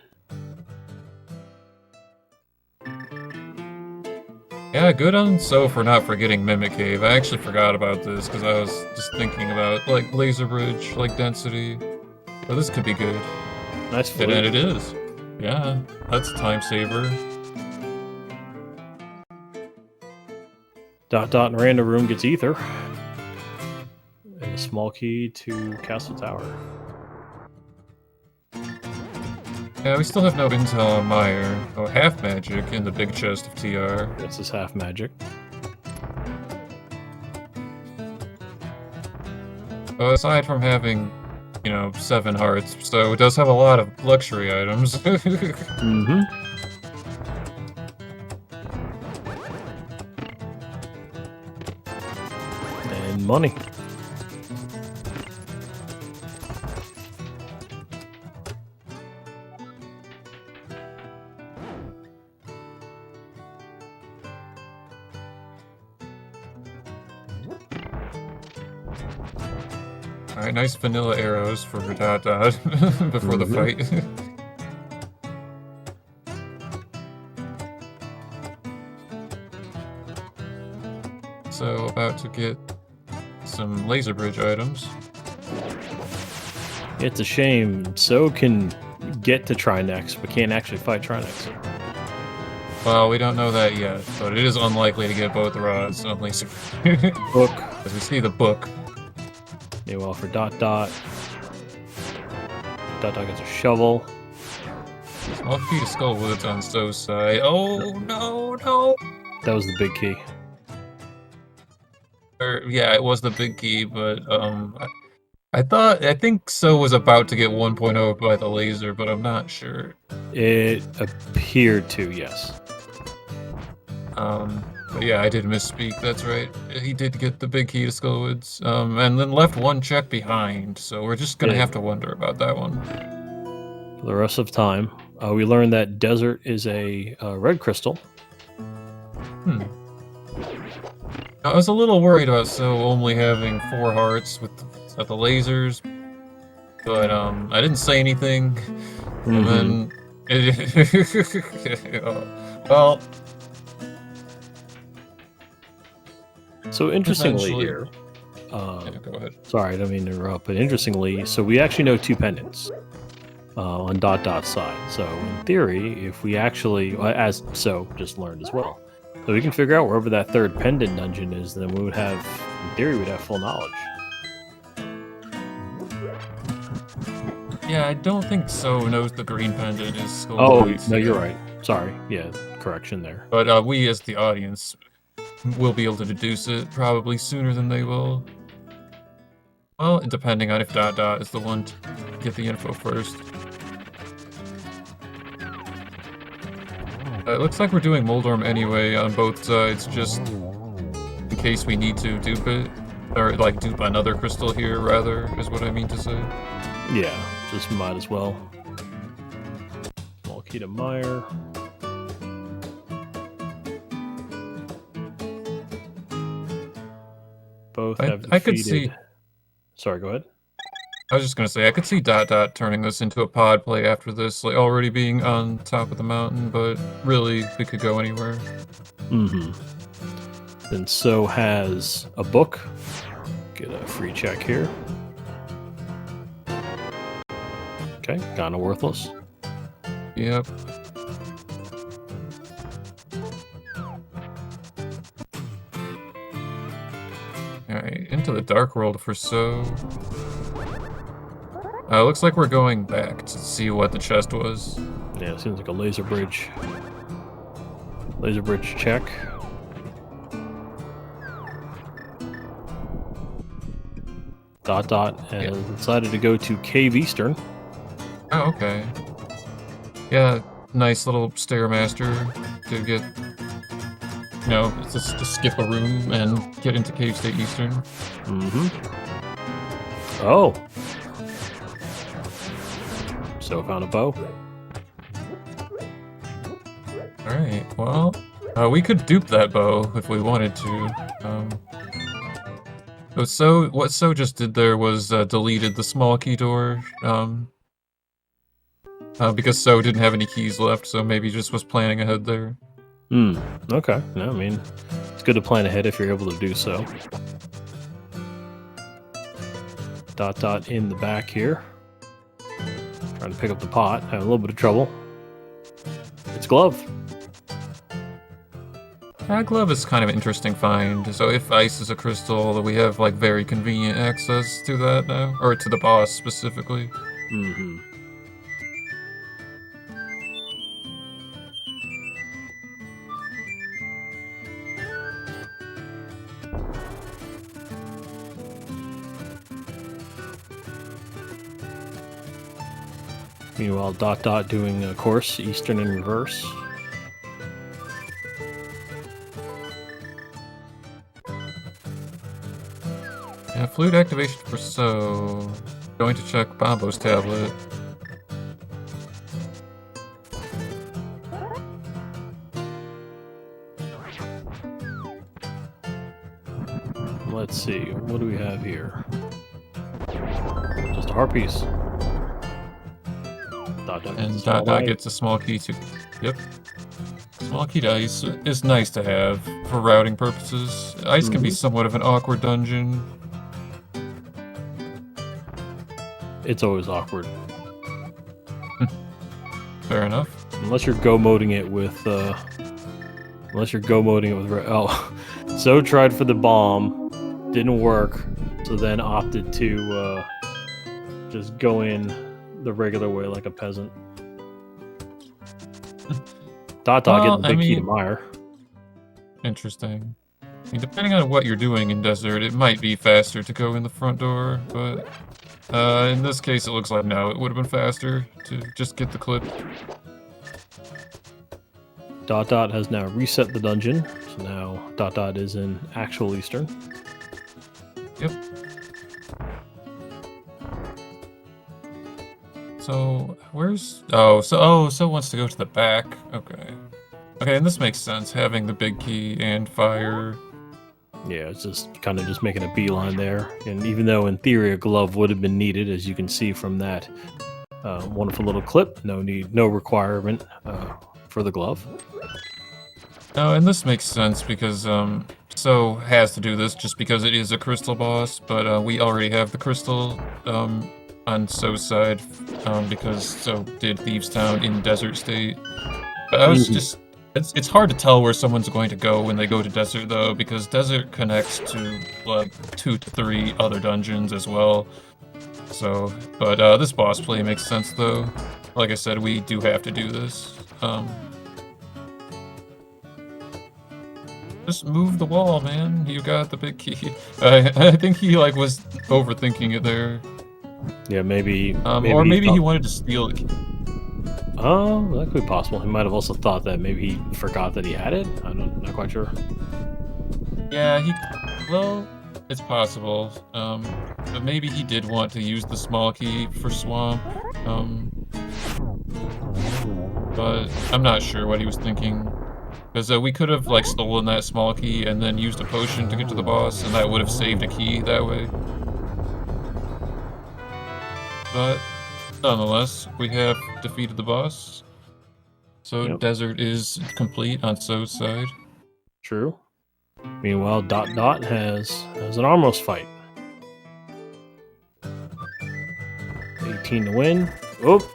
Yeah, good on So for not forgetting Mimic Cave. I actually forgot about this because I was just thinking about like Laser Bridge, like density. But this could be good. Nice flute. And it is. Yeah, that's a time saver. Dot in random room gets ether. And a small key to Castle Tower. Yeah, we still have no intel on Meyer. Oh, half magic in the big chest of TR. This is half magic. Well, aside from having, you know, 7 hearts, so it does have a lot of luxury items. Mm-hmm. And money. Alright, nice vanilla arrows for Dot before the fight. So, about to get some laser bridge items. It's a shame. So can get to Trinex, but can't actually fight Trinex. Well, we don't know that yet, but it is unlikely to get both rods on laser. Book. As we see the book. Meanwhile, for Dot gets a shovel. Small key to Skullwoods on So's side. Oh, no. That was the big key. Yeah, it was the big key, but I think So was about to get 1.0 by the laser, but I'm not sure. It appeared to, yes. But yeah, I did misspeak, that's right. He did get the big key to Skullwoods, and then left 1 check behind, so we're just gonna have to wonder about that one. For the rest of time, we learned that Desert is a red crystal. I was a little worried about So only having 4 hearts with the lasers, but I didn't say anything, and then well. So interestingly here, yeah, go ahead. Sorry, I don't mean to interrupt, but interestingly, so we actually know 2 pendants on Dot's side. So in theory, if we actually, as So just learned as well, so we can figure out wherever that 3rd pendant dungeon is, then we would have, in theory, we'd have full knowledge. Yeah, I don't think So knows the green pendant is Skullwoods. Oh, no, you're right. Sorry. Yeah, correction there. But we, as the audience, will be able to deduce it probably sooner than they will. Well, depending on if Dot is the one to get the info first. It looks like we're doing Moldorm anyway on both sides, just in case we need to dupe it. Or, like, dupe another crystal here, rather, is what I mean to say. Yeah, just might as well. Small key to Meyer. Both have defeated... I could see... Sorry, go ahead. I was just gonna say, I could see Dot turning this into a pod play after this, like already being on top of the mountain, but really, we could go anywhere. Then So has a book. Get a free check here. Okay, kinda worthless. Yep. Alright, into the dark world for So. Looks like we're going back to see what the chest was. Yeah, it seems like a laser bridge. Laser bridge check. Dot has decided to go to Cave Eastern. Oh, okay. Yeah, nice little Stairmaster to get, you know, just to skip a room and get into Cave State Eastern. Oh. So found a bow. Alright, well, we could dupe that bow if we wanted to. So what So just did there was deleted the small key door, because So didn't have any keys left, so maybe just was planning ahead there. Okay. No, I mean, it's good to plan ahead if you're able to do so. Dot in the back here. Trying to pick up the pot. Having a little bit of trouble. It's Glove. Glove is kind of an interesting find. So if ice is a crystal, we have like very convenient access to that now, or to the boss specifically. Mm-hmm. Meanwhile, Dot doing a course, Eastern in reverse. Yeah, flute activation for So. Going to check Bombo's tablet. Let's see, what do we have here? Just a heart piece. And Dot gets a small key to... Yep. Small key to ice is nice to have for routing purposes. Ice can be somewhat of an awkward dungeon. It's always awkward. Fair enough. Unless you're go-moding it with, oh. So tried for the bomb, didn't work, so then opted to, just go in the regular way like a peasant. Dot getting the big key to Meyer. Interesting. I mean, depending on what you're doing in Desert, it might be faster to go in the front door, but in this case it looks like no, it would have been faster to just get the clip. Dot has now reset the dungeon, so now Dot is in actual Eastern. Yep. So, where's... So wants to go to the back. Okay. Okay, and this makes sense, having the big key and fire. Yeah, it's just kind of just making a beeline there. And even though in theory a glove would have been needed, as you can see from that wonderful little clip, no requirement for the glove. Oh, and this makes sense because So has to do this just because it is a crystal boss, but we already have the crystal on So's side because So did Thieves Town in Desert State. But I was just... It's hard to tell where someone's going to go when they go to Desert, though, because Desert connects to, like, 2 to 3 other dungeons as well. So, but this boss play makes sense, though. Like I said, we do have to do this. Just move the wall, man. You got the big key. I think he, like, was overthinking it there. Yeah, maybe... or maybe he wanted to steal it. Oh, that could be possible. He might have also thought that maybe he forgot that he had it. I'm not quite sure. Yeah, well, it's possible. But maybe he did want to use the small key for Swamp. But I'm not sure what he was thinking. Because we could have, like, stolen that small key and then used a potion to get to the boss, and that would have saved a key that way. But... nonetheless, we have defeated the boss. So Yep. Desert is complete on So's side. True. Meanwhile, Dot has an Armos fight. 18 to win. Oh,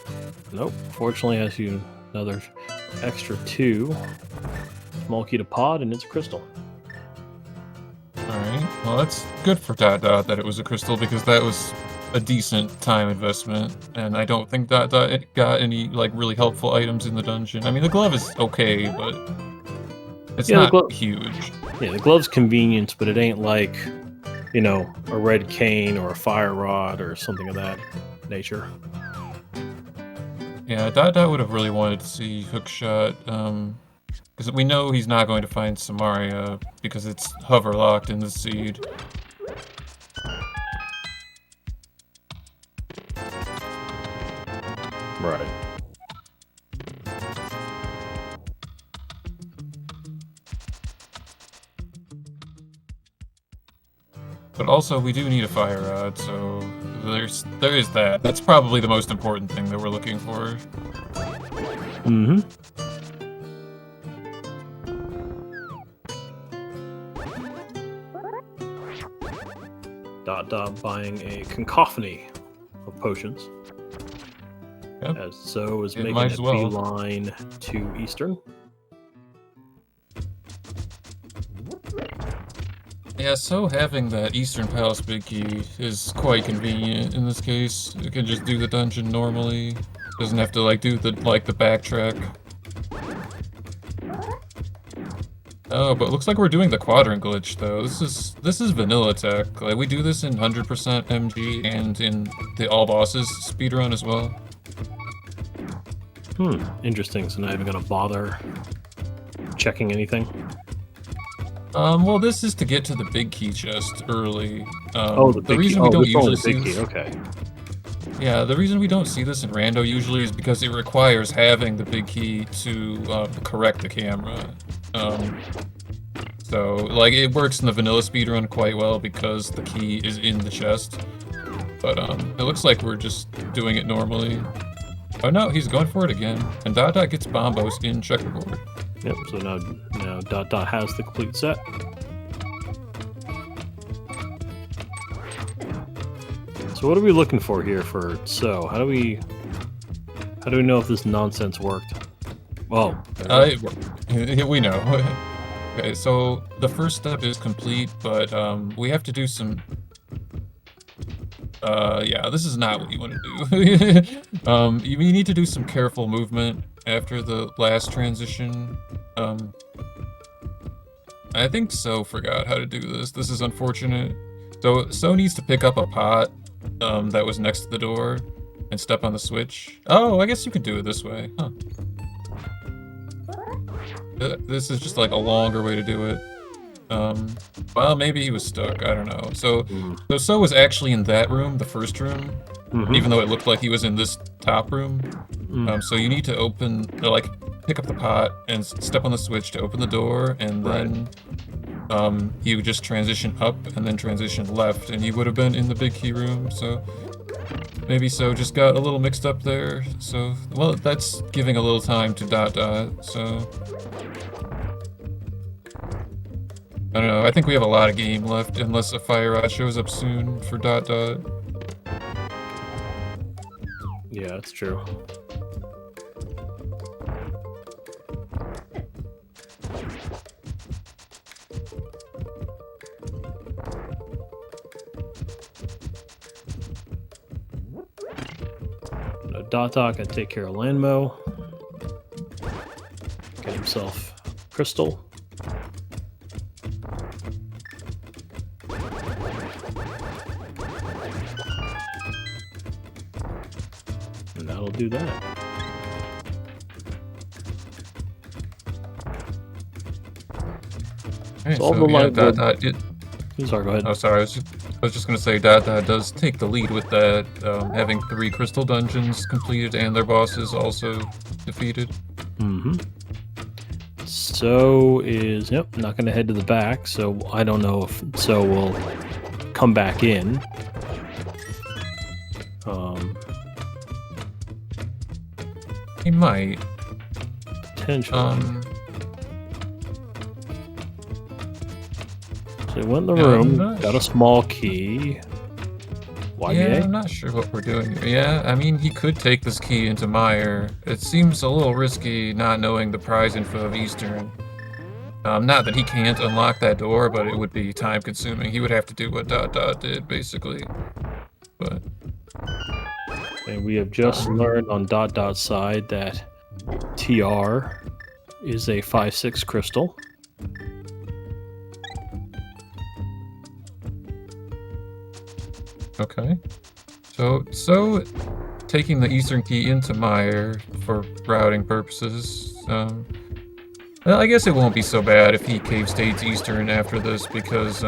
nope. Fortunately, has you another extra 2. Small key to pod, and it's a crystal. Alright, well that's good for Dot that it was a crystal, because that was a decent time investment, and I don't think Dot it got any, like, really helpful items in the dungeon. I mean, the glove is okay, but it's not huge. Yeah, the glove's convenience, but it ain't like, you know, a red cane or a fire rod or something of that nature. Yeah, Dot would have really wanted to see Hookshot, because we know he's not going to find Samaria, because it's hover locked in the seed. Right. But also, we do need a fire rod, so there is that. That's probably the most important thing that we're looking for. Mm-hmm. Dot buying a cacophony of potions. Yep. As so is It making might a as well. beeline to Eastern. Yeah, so having that Eastern Palace big key is quite convenient in this case. You can just do the dungeon normally. Doesn't have to do the backtrack. Oh, but it looks like we're doing the quadrant glitch though. This is vanilla tech. Like we do this in 100% MG and in the all bosses speedrun as well. Interesting. So not even gonna bother checking anything. Well, this is to get to the big key chest early. The big reason key. we don't this only usually the big see key. this, Okay. yeah, the reason we don't see this in rando usually is because it requires having the big key to correct the camera. So like it works in the vanilla speedrun quite well because the key is in the chest. But it looks like we're just doing it normally. Oh no, he's going for it again. And dotdot gets bombos in checkerboard. Yep. So now dot has the complete set. So what are we looking for here for so? How do we know if this nonsense worked? Oh, we know. Okay, so the first step is complete, but we have to do some. Yeah, this is not what you want to do. You need to do some careful movement after the last transition. I think So forgot how to do this. This is unfortunate. So needs to pick up a pot that was next to the door and step on the switch. Oh, I guess you could do it this way, huh? This is just like a longer way to do it. Well, maybe he was stuck. I don't know. So was actually in that room, the first room, even though it looked like he was in this top room. So you need to pick up the pot and step on the switch to open the door, and then you would just transition up and then transition left, and you would have been in the big key room. So maybe So just got a little mixed up there. So well, that's giving a little time to dotdot. So. I don't know, I think we have a lot of game left, unless a fire rod shows up soon for dotdot. yeah, that's true. Dotdot can take care of Landmo. Get himself crystal. And that'll do that. Okay, So all the light bulb- dotdot. Sorry, go ahead. Oh, sorry. I was just gonna say dotdot does take the lead with that, having 3 crystal dungeons completed and their bosses also defeated. So is not going to head to the back. So I don't know if So will come back in. He might. Potentially. So he went in the Yeah, I'm room, not got a small key. Yeah, I'm not sure what we're doing here. Yeah, I mean, he could take this key into Meyer. It seems a little risky not knowing the prize info of Eastern. Not that he can't unlock that door, but it would be time consuming. He would have to do what dotdot did, basically. But And we have just learned on dotdot's side that TR is a 5/6 crystal. okay. So taking the Eastern key into Meyer for routing purposes. Well, I guess it won't be so bad if he cave states Eastern after this, because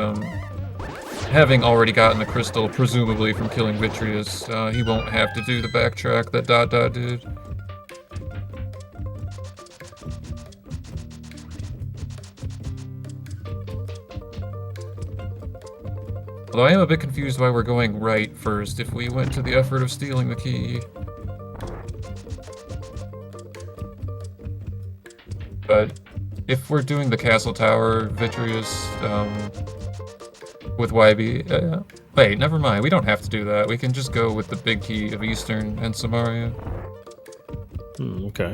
having already gotten the crystal, presumably from killing Vitreous, he won't have to do the backtrack that dotdot did. Although I am a bit confused why we're going right first if we went to the effort of stealing the key. But if we're doing the castle tower, Vitreous, with YB... wait, never mind. We don't have to do that. We can just go with the big key of Eastern and Samaria. Okay.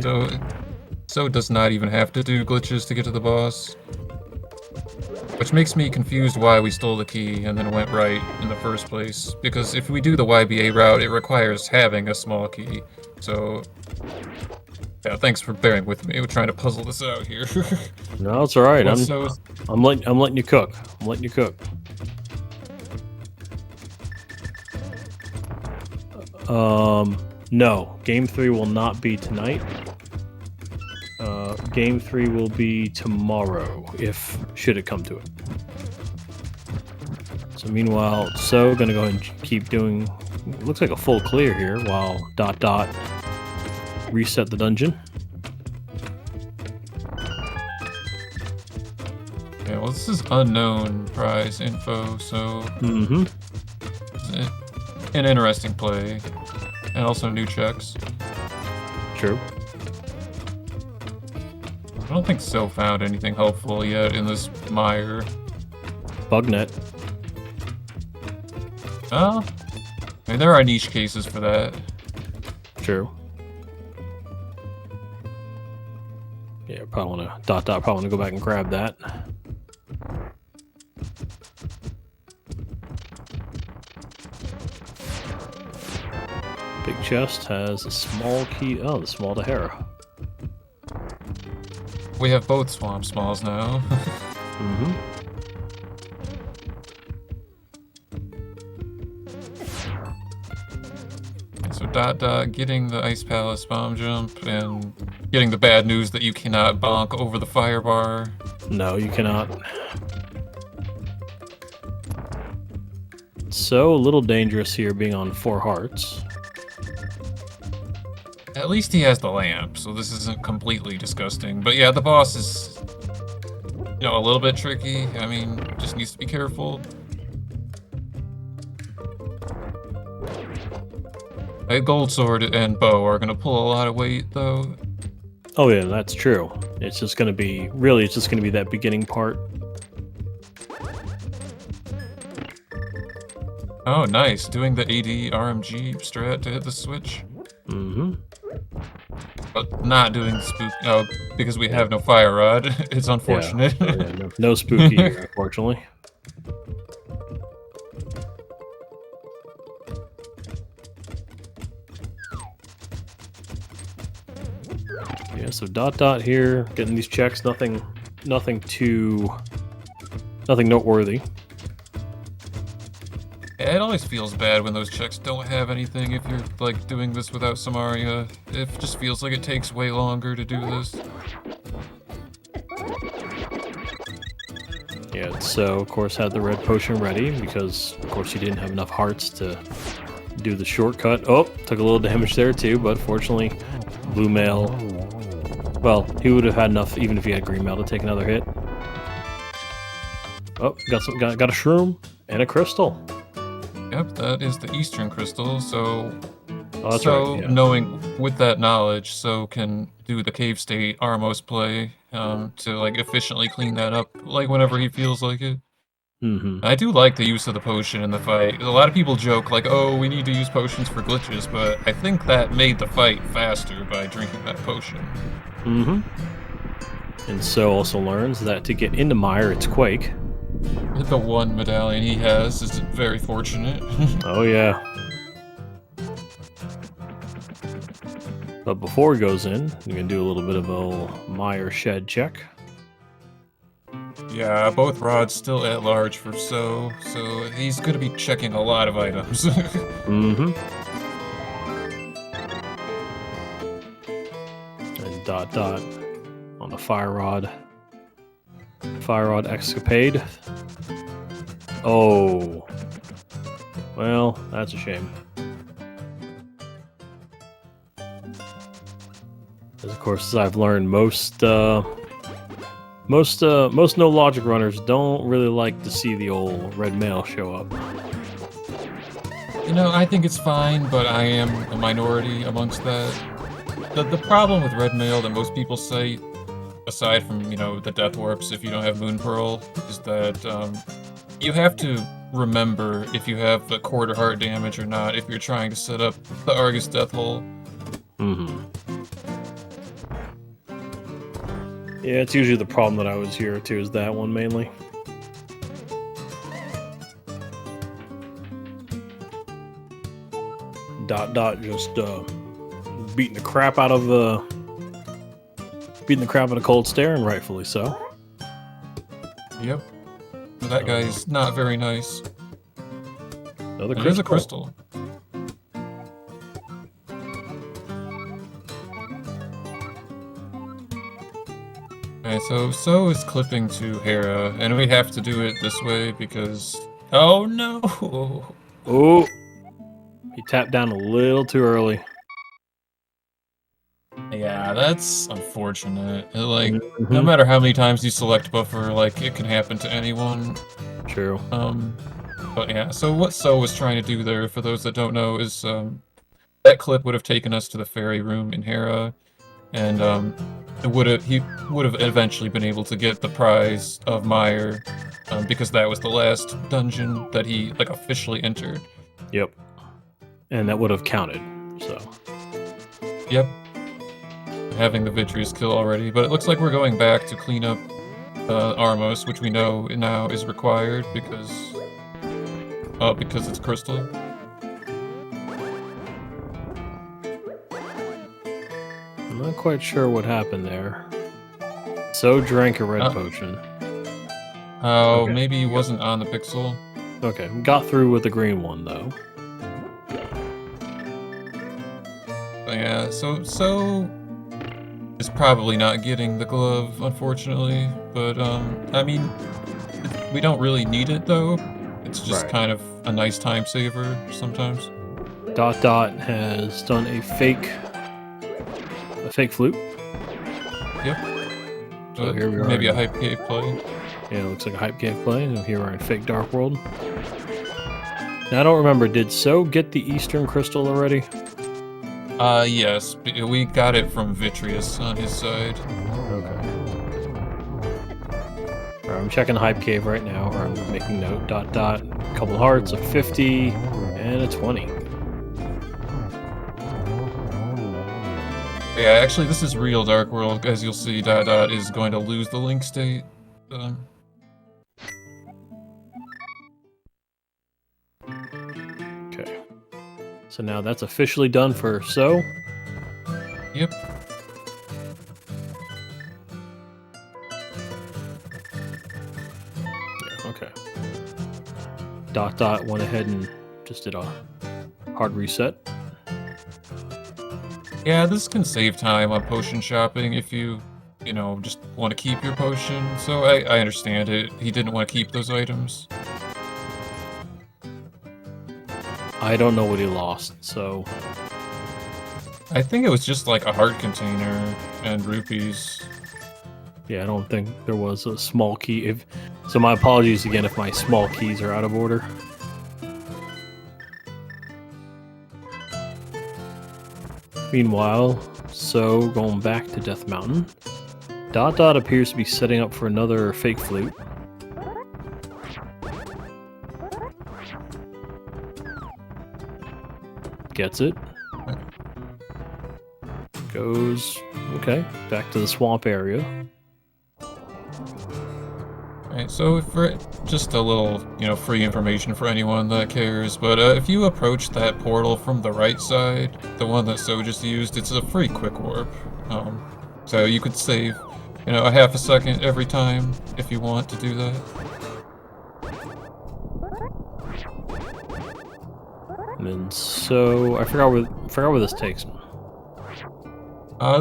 So it does not even have to do glitches to get to the boss. Which makes me confused why we stole the key and then went right in the first place. Because if we do the YBA route, it requires having a small key. So... yeah, thanks for bearing with me. We're trying to puzzle this out here. No, it's all right. Well, I'm letting you cook. I'm letting you cook. No, game 3 will not be tonight. Game 3 will be tomorrow, should it come to it. So meanwhile, gonna go ahead and keep doing. Looks like a full clear here while dot reset the dungeon. Yeah, well, this is unknown prize info, so it's an interesting play, and also new checks. True. I don't think So found anything helpful yet in this mire. Bugnet. Oh, I mean, there are niche cases for that. True. Yeah, probably wanna probably wanna go back and grab that. Big chest has a small key. Oh, the small to Hera. We have both swamp smalls now. So dot getting the Ice Palace bomb jump and getting the bad news that you cannot bonk over the fire bar. No, you cannot. So a little dangerous here being on 4 hearts. At least he has the lamp, so this isn't completely disgusting. But yeah, the boss is, a little bit tricky. I mean, just needs to be careful. A gold sword and bow are gonna pull a lot of weight, though. Oh yeah, that's true. It's just gonna be that beginning part. Oh, nice. Doing the AD RMG strat to hit the switch. But not doing the spook. Oh, because we have no fire rod. It's unfortunate. Yeah, no spooky here, unfortunately. Yeah, so dot here, getting these checks, nothing noteworthy. Yeah, it always feels bad when those checks don't have anything if you're, like, doing this without Samaria. It just feels like it takes way longer to do this. Yeah, so of course had the red potion ready because of course he didn't have enough hearts to do the shortcut. Oh, took a little damage there too, but fortunately, blue mail. Well, he would have had enough even if he had green mail to take another hit. Oh, got a shroom and a crystal. Yep, that is the Eastern Crystal, so... Oh, that's right, yeah. Knowing with that knowledge, So can do the Cave State Armos play to, like, efficiently clean that up, like, whenever he feels like it. I do like the use of the potion in the fight. A lot of people joke, like, oh, we need to use potions for glitches, but I think that made the fight faster by drinking that potion. And So also learns that to get into Mire, it's Quake. The one medallion he has is very fortunate. Oh yeah. But before he goes in, you can do a little bit of a Mire shed check. Yeah, both rods still at large for so he's gonna be checking a lot of items. And dot on the fire rod escapade. Oh, well, that's a shame. As of course, as I've learned, most Most no logic runners don't really like to see the old red mail show up. You know, I think it's fine, but I am a minority amongst that. The problem with red mail that most people say, aside from, you know, the death warps if you don't have Moon Pearl, is that you have to remember if you have the quarter heart damage or not if you're trying to set up the Argus Death Hole. Mm-hmm. Yeah, it's usually the problem that I was here too, is that one mainly. Dot just beating the crap out of Cold Stare, and rightfully so. Yep. That guy's not very nice. Another crystal. There's a crystal. Okay, so is clipping to Hera, and we have to do it this way because... Oh no! Oh! He tapped down a little too early. Yeah, that's unfortunate. Like, no matter how many times you select buffer, like, it can happen to anyone. True. But yeah, so what So was trying to do there, for those that don't know, is, that clip would have taken us to the fairy room in Hera, and, he would have eventually been able to get the prize of Meyer, because that was the last dungeon that he, like, officially entered. Yep. And that would have counted, so. Yep. Having the Vitreous kill already, but it looks like we're going back to clean up Armos, which we know now is required because it's crystal. I'm not quite sure what happened there. So drank a red potion. Oh, Okay. maybe he wasn't on the pixel. Okay, got through with the green one though. But yeah, so is probably not getting the glove, unfortunately. But I mean, we don't really need it though. It's just kind of a nice time saver sometimes. Dot has done a fake flute. Yep. So here we are. Maybe a hype cave play. Yeah, it looks like a hype cave play, and here we're in fake Dark World. Now I don't remember, did So get the Eastern Crystal already? Yes, we got it from Vitreous on his side. Okay. Alright, I'm checking Hype Cave right now, or I'm making note. Dot, a couple hearts, a 50, and a 20. Yeah, actually, this is real Dark World. As you'll see, Dot is going to lose the link state. Okay. So now that's officially done for So. Yep. Yeah, okay. Dot went ahead and just did a hard reset. Yeah, this can save time on potion shopping if you know, just want to keep your potion. So I understand it. He didn't want to keep those items. I don't know what he lost, so... I think it was just like a heart container and rupees. Yeah, I don't think there was a small key. So my apologies again if my small keys are out of order. Meanwhile, So going back to Death Mountain. Dot appears to be setting up for another fake flute. Gets it. Goes, okay, back to the swamp area. Alright, so for just a little, free information for anyone that cares, but if you approach that portal from the right side, the one that So just used, it's a free quick warp. So you could save, a half a second every time if you want to do that. And then So, I forgot where this takes me.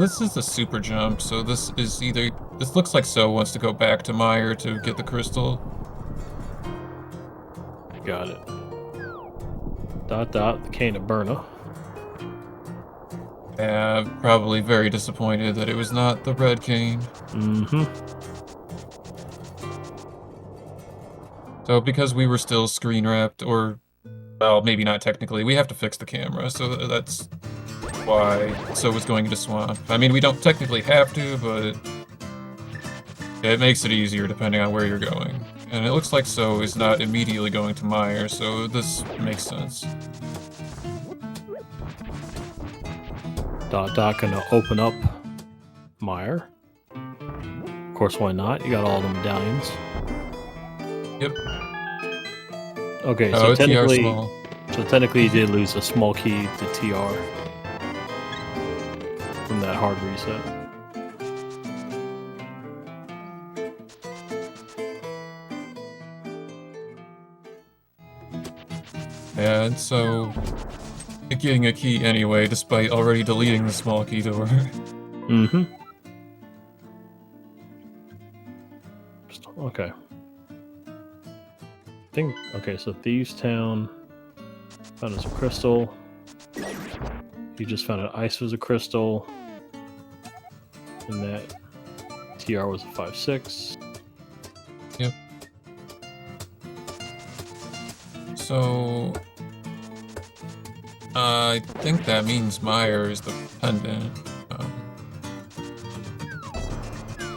This is the super jump, so this looks like So wants to go back to Meyer to get the crystal. Got it. The cane of Burna. Yeah, probably very disappointed that it was not the red cane. Mm-hmm. So because we were still screen wrapped, or, well, maybe not technically, we have to fix the camera, so that's why So was going into Swamp. I mean, we don't technically have to, but it makes it easier depending on where you're going. And it looks like So is not immediately going to Meyer, so this makes sense. Dot gonna open up Meyer. Of course, why not? You got all the medallions. Yep. Okay, Oh, so TR small. technically you did lose a small key to TR from that hard reset. And so getting a key anyway, despite already deleting the small key door. Mm-hmm. Okay. Okay, so Thieves Town found us a crystal. You just found an ice was a crystal. And that TR was a 5-6. Yep. So I think that means Meyer is the pendant.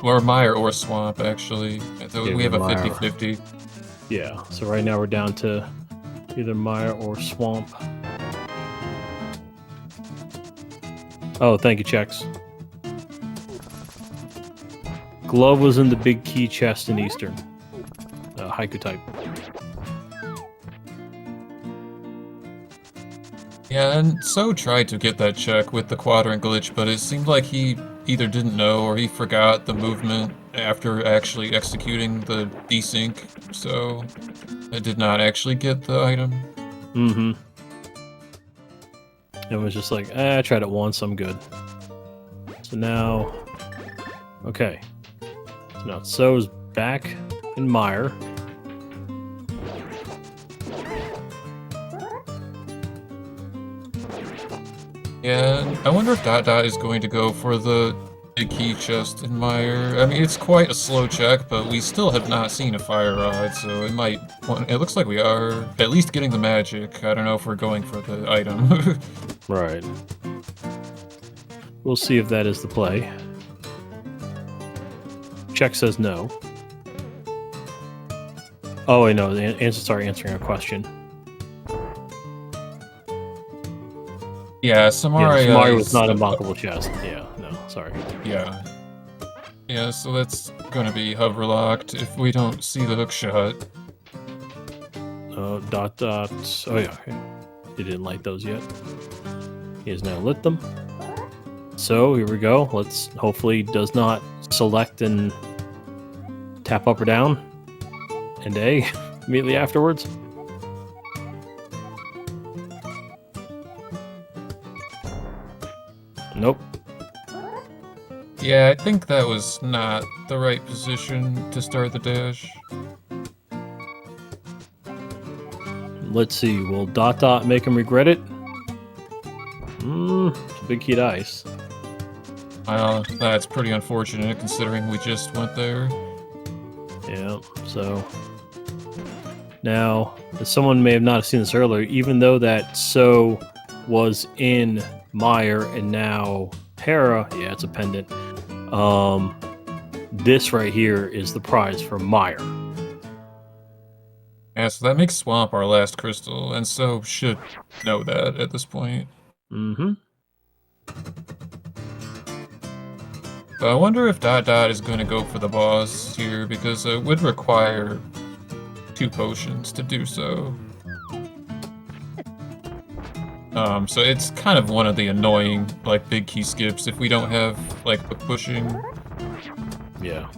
Or Meyer or Swamp, actually. So Yeah, we have a Meyer. 50-50. Yeah, so right now we're down to either Meyer or Swamp. Oh, thank you, Chex. Glove was in the big key chest in Eastern. Haiku type. Yeah, and So tried to get that check with the quadrant glitch, but it seemed like he either didn't know or he forgot the movement after actually executing the desync, so it did not actually get the item. Mm-hmm. It was just like, I tried it once, I'm good. So now, okay. So now So's back in Meyer. Yeah, I wonder if dotdot is going to go for the big key chest in Meyer. I mean, it's quite a slow check, but we still have not seen a fire rod, so it might... It looks like we are at least getting the magic. I don't know if we're going for the item. Right. We'll see if that is the play. Check says no. Oh, wait, no. The answer started answering a question. Yeah, Samaria... Yeah, Samaria was not a mockable chest. Yeah, no, sorry. Yeah. Yeah, so that's gonna be hover locked if we don't see the hook shot. Dot. Oh, yeah. Okay. He didn't light those yet. He has now lit them. So, here we go. Let's hopefully does not select and tap up or down. And A immediately afterwards. Nope. Yeah, I think that was not the right position to start the dash. Let's see. Will dot make him regret it? It's a big key to ice. Well, that's pretty unfortunate considering we just went there. Yeah, so... Now, someone may have not seen this earlier, even though that So was in Meyer and now Hera, yeah, it's a pendant. This right here is the prize for Meyer. Yeah, so that makes Swamp our last crystal, and So should know that at this point. Mm-hmm. But I wonder if dotdot is going to go for the boss here, because it would require 2 potions to do so. So it's kind of one of the annoying, like, big key skips if we don't have, like, the pushing. Yeah.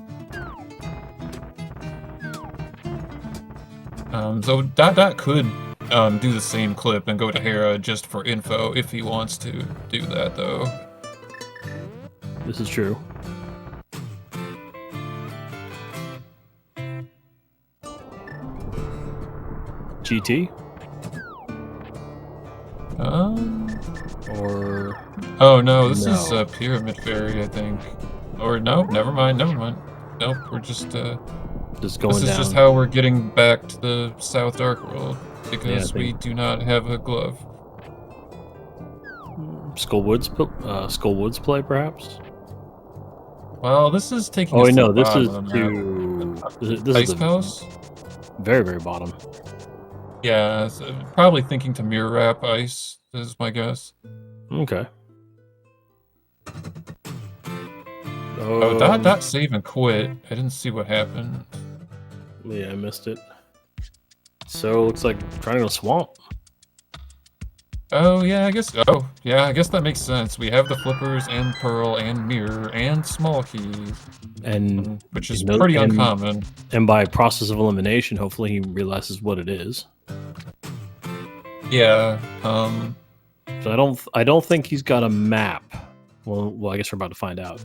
So dotdot could do the same clip and go to Hera just for info if he wants to do that, though. This is true. GT? Or... Oh no, this No. is Pyramid Fairy, I think. Or no, never mind. Nope, we're just Just going This is down. just how we're getting back to the South Dark World, because Yeah, we do not have a glove. Skullwoods play, perhaps? Well, this is taking Oh, us wait, to no, the this bottom is of the map. this is Ice the Palace? very, very bottom. Yeah, so probably thinking to mirror wrap ice is my guess. Okay. Oh, dot save and quit. I didn't see what happened. Yeah, I missed it. So, looks like trying to go swamp. Oh, yeah, I guess that makes sense. We have the flippers and pearl and mirror and small key, And which is pretty uncommon. And by process of elimination, hopefully he realizes what it is. Yeah, So I don't think he's got a map. Well, I guess we're about to find out.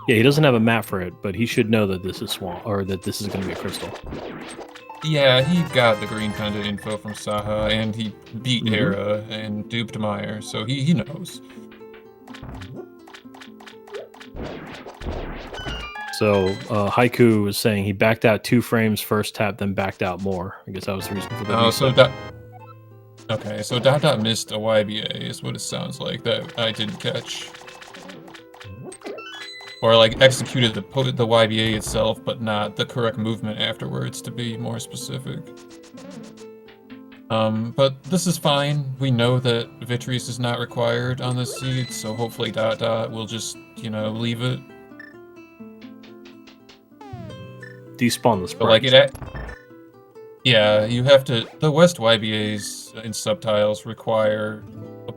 Yeah, he doesn't have a map for it, but he should know that this is swamp, or that this is going to be a crystal. yeah, he got the green pendant info from Saha, and he beat Hera and duped Meyer, so he knows. So Haiku was saying he backed out 2 frames first tap, then backed out more. I guess that was the reason for the reset. Okay, so dot missed a YBA is what it sounds like that I didn't catch. Or like executed the YBA itself, but not the correct movement afterwards, to be more specific. But this is fine. We know that Vitreous is not required on this seed, so hopefully dot will just, leave it. Despawn the sprites. But like yeah, you have to. The West YBAs in subtiles require a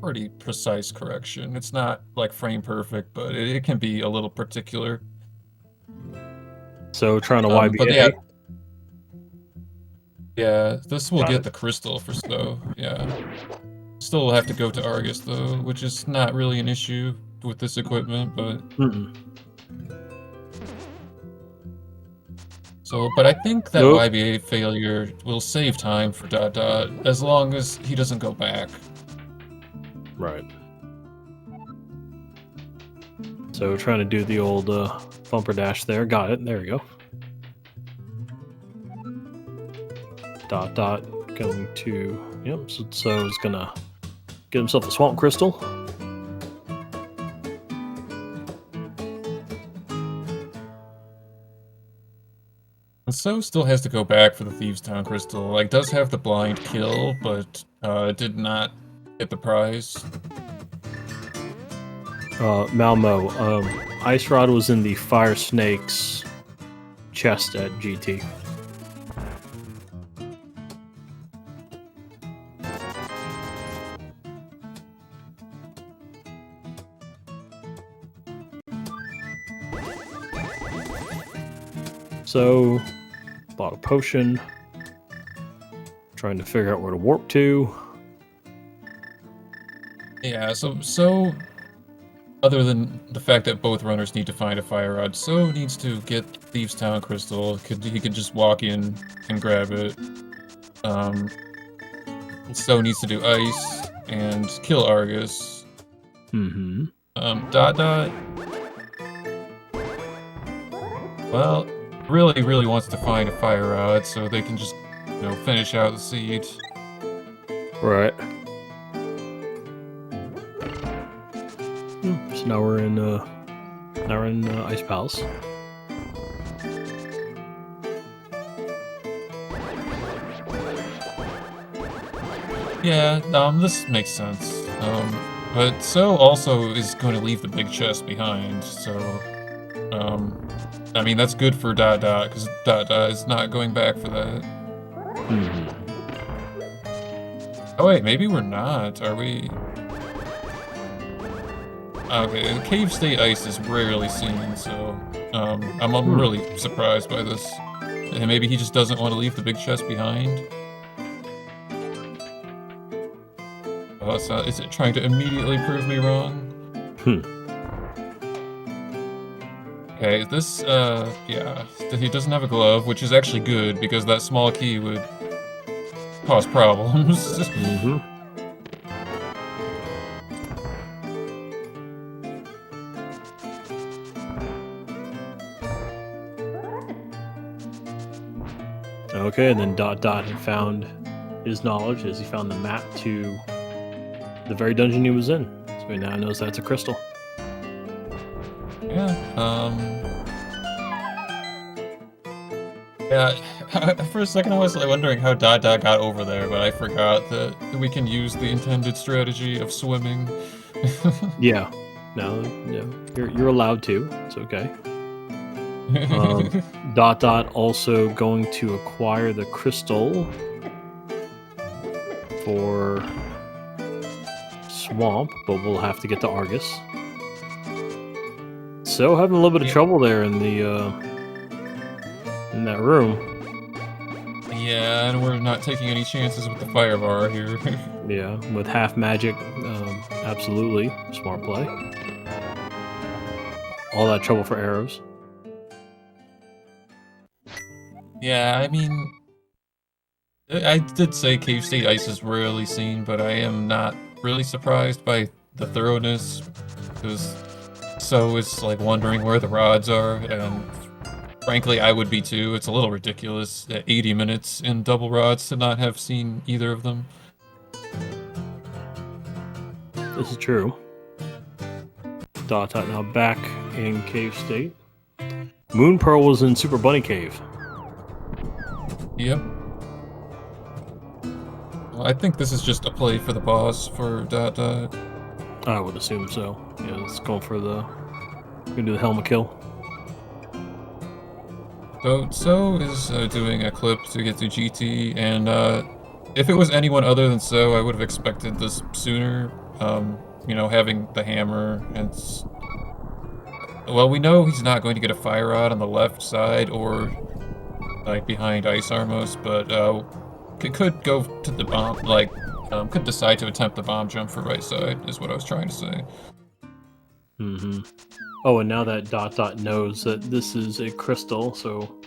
pretty precise correction. It's not like frame perfect, but it can be a little particular. So trying to YBA. But yeah, this will get the crystal for so. Yeah, still will have to go to Argus though, which is not really an issue with this equipment, but. So, but I think that YBA failure will save time for dot as long as he doesn't go back. Right. So trying to do the old bumper dash there. Got it. There we go. Dot going to... Yep, so he's gonna get himself a swamp crystal. And So still has to go back for the Thieves' Town crystal. Like, does have the blind kill, but did not get the prize. Malmo, Ice Rod was in the Fire Snakes chest at GT. So, bought a potion. Trying to figure out where to warp to. Yeah, so other than the fact that both runners need to find a fire rod, So needs to get Thieves' Town crystal. He could just walk in and grab it. So needs to do ice and kill Argus. Dot. Well, really wants to find a fire rod so they can just, finish out the seed. Right. So now we're in Ice Palace. Yeah, this makes sense. But So also is going to leave the big chest behind, so I mean that's good for dot because dot is not going back for that. Oh wait, maybe we're not. Are we? Okay, the cave state ice is rarely seen, so I'm really surprised by this. And maybe he just doesn't want to leave the big chest behind. Oh, that's not, is it trying to immediately prove me wrong? Okay, this, yeah, he doesn't have a glove, which is actually good, because that small key would cause problems. Okay, and then dot dot had found his knowledge as he found the map to the very dungeon he was in. So he now knows that's a crystal. Yeah. Yeah. For a second, I was like wondering how dot dot got over there, but I forgot that we can use the intended strategy of swimming. Yeah. No, you're allowed to. It's okay. Dot dot also going to acquire the crystal for Swamp, but we'll have to get to Argus. So having a little bit of trouble there in that room. Yeah, and we're not taking any chances with the fire bar here. Yeah, with half magic, absolutely smart play. All that trouble for arrows. Yeah, I mean, I did say Cave State Ice is rarely seen, but I am not really surprised by the thoroughness, because so it's like wondering where the rods are, and frankly, I would be too. It's a little ridiculous at 80 minutes in double rods to not have seen either of them. This is true. Dot dot now back in Cave State. Moon Pearl was in Super Bunny Cave. Yep. Well, I think this is just a play for the boss for dot dot. I would assume so. Yeah, let's go for gonna do the Helma kill. So is doing a clip to get to GT, and if it was anyone other than So, I would have expected this sooner. You know, having the hammer, and well, we know he's not going to get a fire rod on the left side or like behind Ice Armos, but could go to the bomb, like could decide to attempt the bomb jump for right side, is what I was trying to say. Mm-hmm. Oh, and now that dot dot knows that this is a crystal, so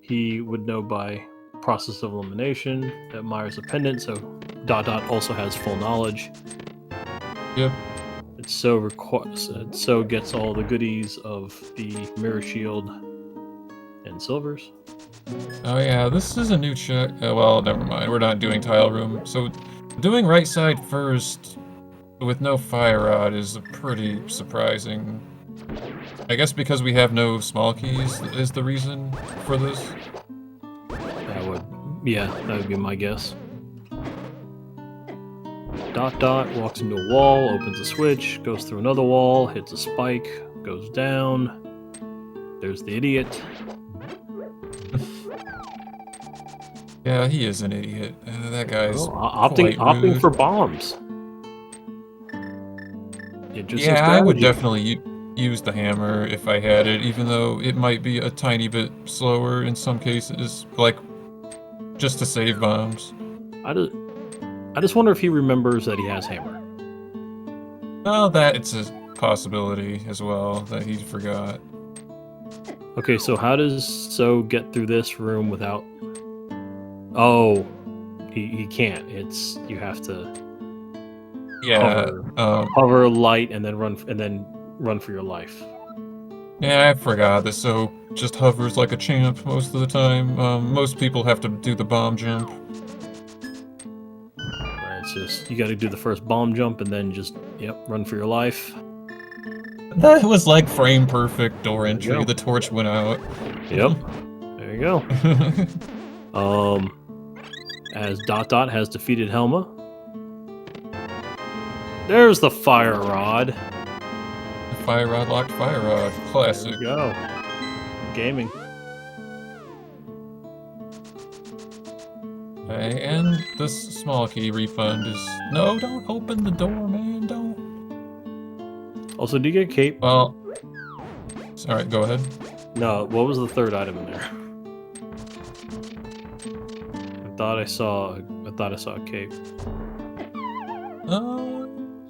he would know by process of elimination that Myers a pendant, so dot dot also has full knowledge. Yep. It so gets all the goodies of the mirror shield and silvers. Oh yeah, this is a new check. Well, never mind. We're not doing tile room. So doing right side first with no fire rod is pretty surprising. I guess because we have no small keys is the reason for this. That would be my guess. Dot dot walks into a wall, opens a switch, goes through another wall, hits a spike, goes down. There's the idiot. Yeah, he is an idiot. That guy's opting for bombs. Yeah, I would definitely use the hammer if I had it, even though it might be a tiny bit slower in some cases, like just to save bombs. I just wonder if he remembers that he has hammer. Well, it's a possibility as well that he forgot. Okay, so how does So get through this room without? Oh, he can't. You have to. Yeah. Hover light and then run for your life. Yeah, I forgot that So just hovers like a champ most of the time. Most people have to do the bomb jump. It's just you got to do the first bomb jump and then just run for your life. That was like frame perfect door entry. The torch went out. Yep. There you go. As dot dot has defeated Helma. There's the fire rod. The fire rod locked fire rod. Classic. There we go. Gaming. Okay, and this small key refund is... No, don't open the door, man, don't. Also, do you get cape? Well... Alright, go ahead. No, what was the third item in there? I thought I saw a cape.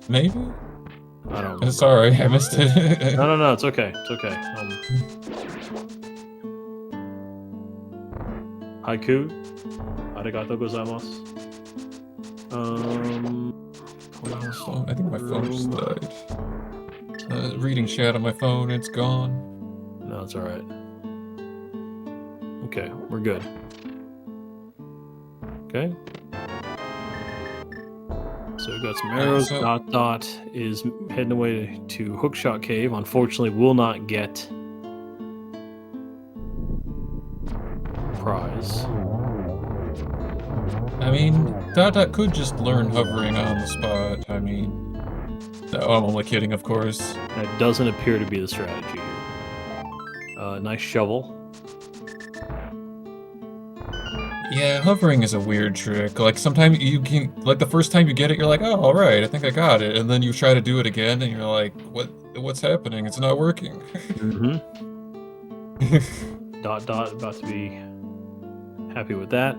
Maybe? I don't know. Sorry, I missed it. No, it's okay. It's okay. Haiku. Arigato gozaimasu. I think my phone just died. Reading chat on my phone, it's gone. No, it's alright. Okay, we're good. Okay. So we've got some arrows. so- Dot is heading away to Hookshot Cave. Unfortunately, will not get prize. I mean, dot could just learn hovering on the spot. I mean, no, I'm only kidding, of course. That doesn't appear to be the strategy here. Nice shovel. Yeah, hovering is a weird trick. Like, sometimes you can, like, the first time you get it, you're like, oh, alright, I think I got it. And then you try to do it again, and you're like, what's happening? It's not working. Dot about to be happy with that.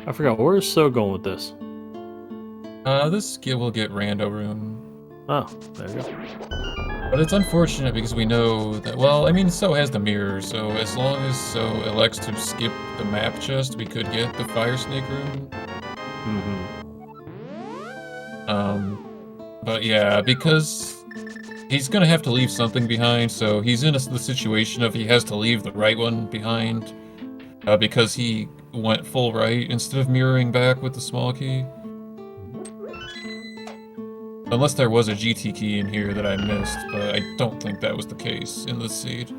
I forgot, where's So going with this? This skill will get Rando Room. Oh, there you go. But it's unfortunate because we know that, well, I mean, So has the mirror, so as long as So elects to skip the map chest, we could get the Fire Snake Room. But yeah, because he's gonna have to leave something behind, so he's in the situation of he has to leave the right one behind, because he went full right instead of mirroring back with the small key. Unless there was a GT key in here that I missed, but I don't think that was the case in this seed.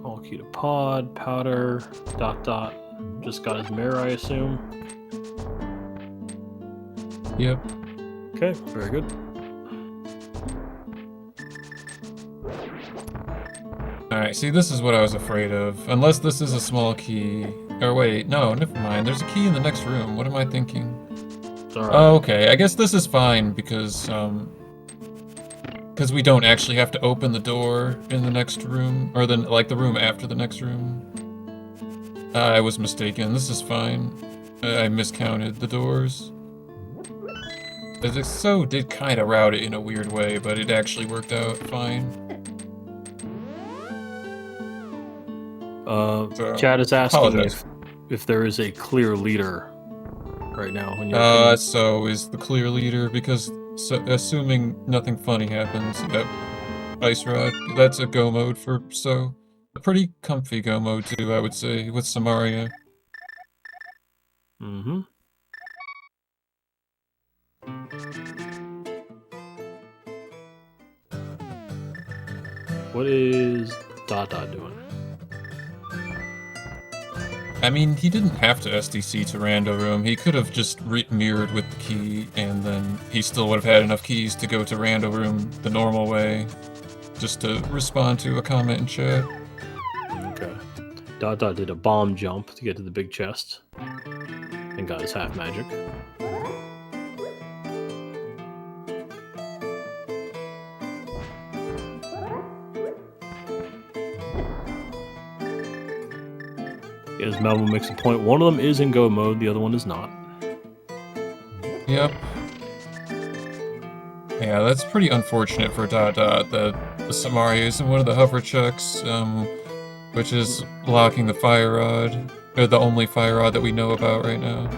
All key to pod, powder, dot. Just got his mirror, I assume. Yep. Okay, very good. Alright, see, this is what I was afraid of. Unless this is a small key. Or wait, no, never mind. There's a key in the next room. What am I thinking? It's all right. Oh, okay. I guess this is fine because we don't actually have to open the door in the next room, or the room after the next room. I was mistaken. This is fine. I miscounted the doors. So did kind of route it in a weird way, but it actually worked out fine. So, Chad is asking apologize. if there is a clear leader right now. In your opinion. So is the clear leader, because assuming nothing funny happens, yep. Ice Rod, that's a go mode for So. A pretty comfy go mode too, I would say, with Samaria. What is dot doing? I mean, he didn't have to SDC to Rando Room. He could have just mirrored with the key, and then he still would have had enough keys to go to Rando Room the normal way, just to respond to a comment in chat. Okay. Dot did a bomb jump to get to the big chest and got his half magic. As Melvin makes a point, one of them is in go mode, the other one is not. Yep. Yeah, that's pretty unfortunate for Dot that the Samaria isn't one of the hover chucks, which is blocking the fire rod, or the only fire rod that we know about right now.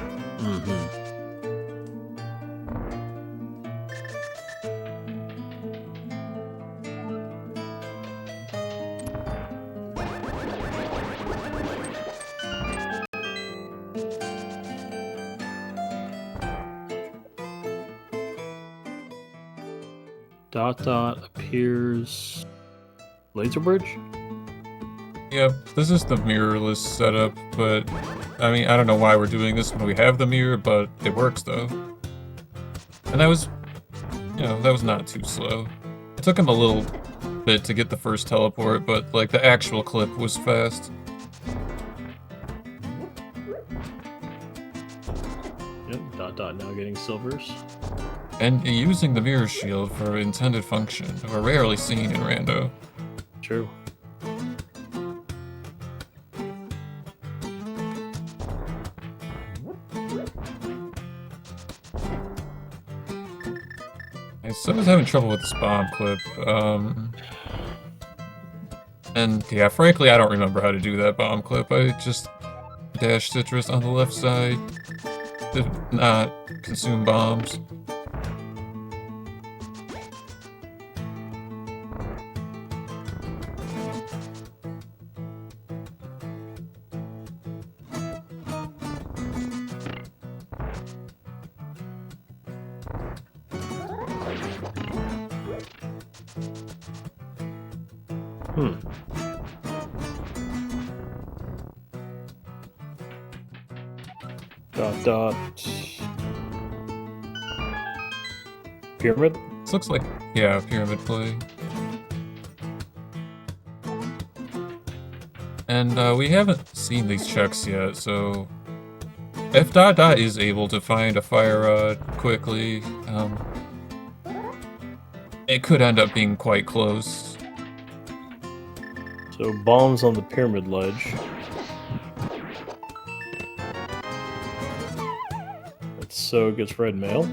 Dot appears laser bridge. Yep, this is the mirrorless setup, but I mean, I don't know why we're doing this when we have the mirror, but it works though. And that was, that was not too slow. It took him a little bit to get the first teleport, but like the actual clip was fast. Yep, dot now getting silvers. And using the mirror shield for intended function, are rarely seen in Rando. True. So I was having trouble with this bomb clip. And yeah, frankly, I don't remember how to do that bomb clip. I just dash citrus on the left side to not consume bombs. Dot. Pyramid? This looks like, yeah, pyramid play. And we haven't seen these checks yet, so if dot is able to find a fire rod quickly, it could end up being quite close. So bombs on the pyramid ledge. So it gets red mail.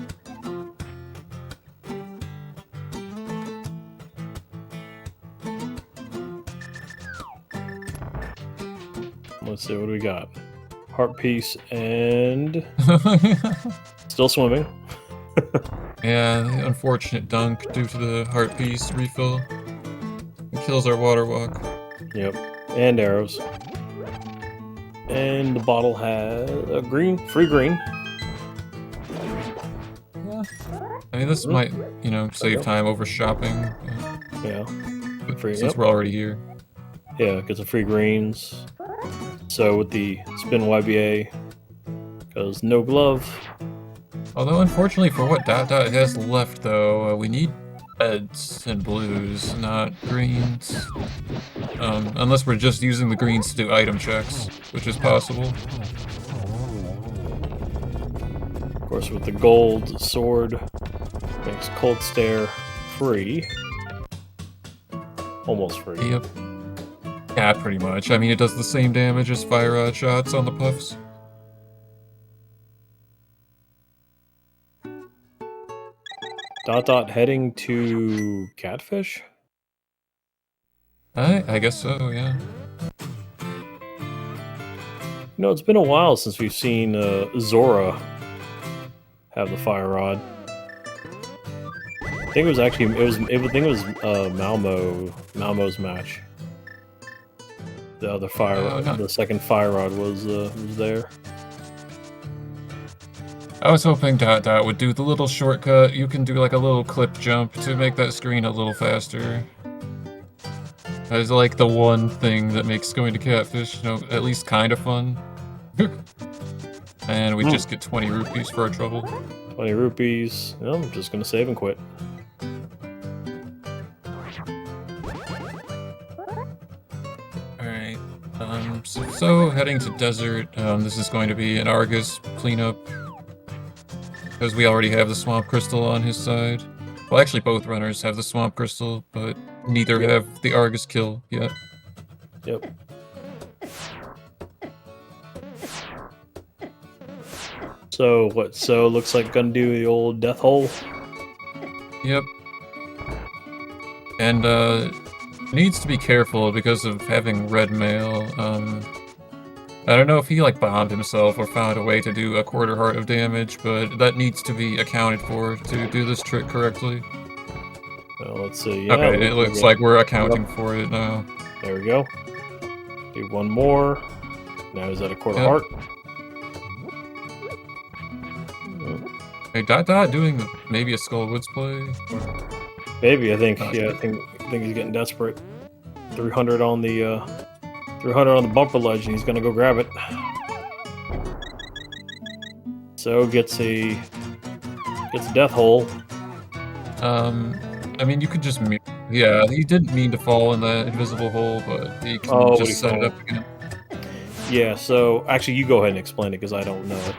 Let's see, what do we got? Heart piece and still swimming. Yeah, unfortunate dunk due to the heart piece refill. It kills our water walk. Yep, and arrows. And the bottle has a free green. I mean, this might, you know, save time over shopping. Yeah. Free, since we're already here. Yeah, get some free greens. So with the spin YBA, because no glove. Although, unfortunately, for what dot has left, though, we need reds and blues, not greens. Unless we're just using the greens to do item checks, which is possible. Of course, with the gold sword, makes Cold Stare free. Almost free. Yep. Yeah, pretty much. I mean, it does the same damage as fire rod shots on the puffs. Dot heading to Catfish? I guess so, yeah. You know, it's been a while since we've seen Zora have the fire rod. I think it was actually I think it was Malmo's match. The other the second fire rod was there. I was hoping dot would do the little shortcut. You can do like a little clip jump to make that screen a little faster. That is like the one thing that makes going to Catfish, you know, at least kind of fun. And we just get 20 rupees for our trouble. 20 rupees. No, I'm just gonna save and quit. Alright. So heading to Desert, this is going to be an Argus cleanup. Because we already have the Swamp Crystal on his side. Well, actually both runners have the Swamp Crystal, but neither have the Argus kill yet. Yep. So what? So looks like gonna do the old death hole. Yep. And needs to be careful because of having red mail. I don't know if he like bombed himself or found a way to do a quarter heart of damage, but that needs to be accounted for to do this trick correctly. Well, let's see. Yeah, okay, it looks like we're accounting for it now. There we go. Do one more. Now he's at a quarter heart. Hey, dot doing maybe a Skull Woods play? Maybe, I think. Yeah, I think he's getting desperate. 300 on the 300 on the bumper ledge, and he's gonna go grab it. So gets a death hole. I mean, you could just yeah, he didn't mean to fall in the invisible hole, but he can just set it up again. Yeah. So actually, you go ahead and explain it because I don't know it.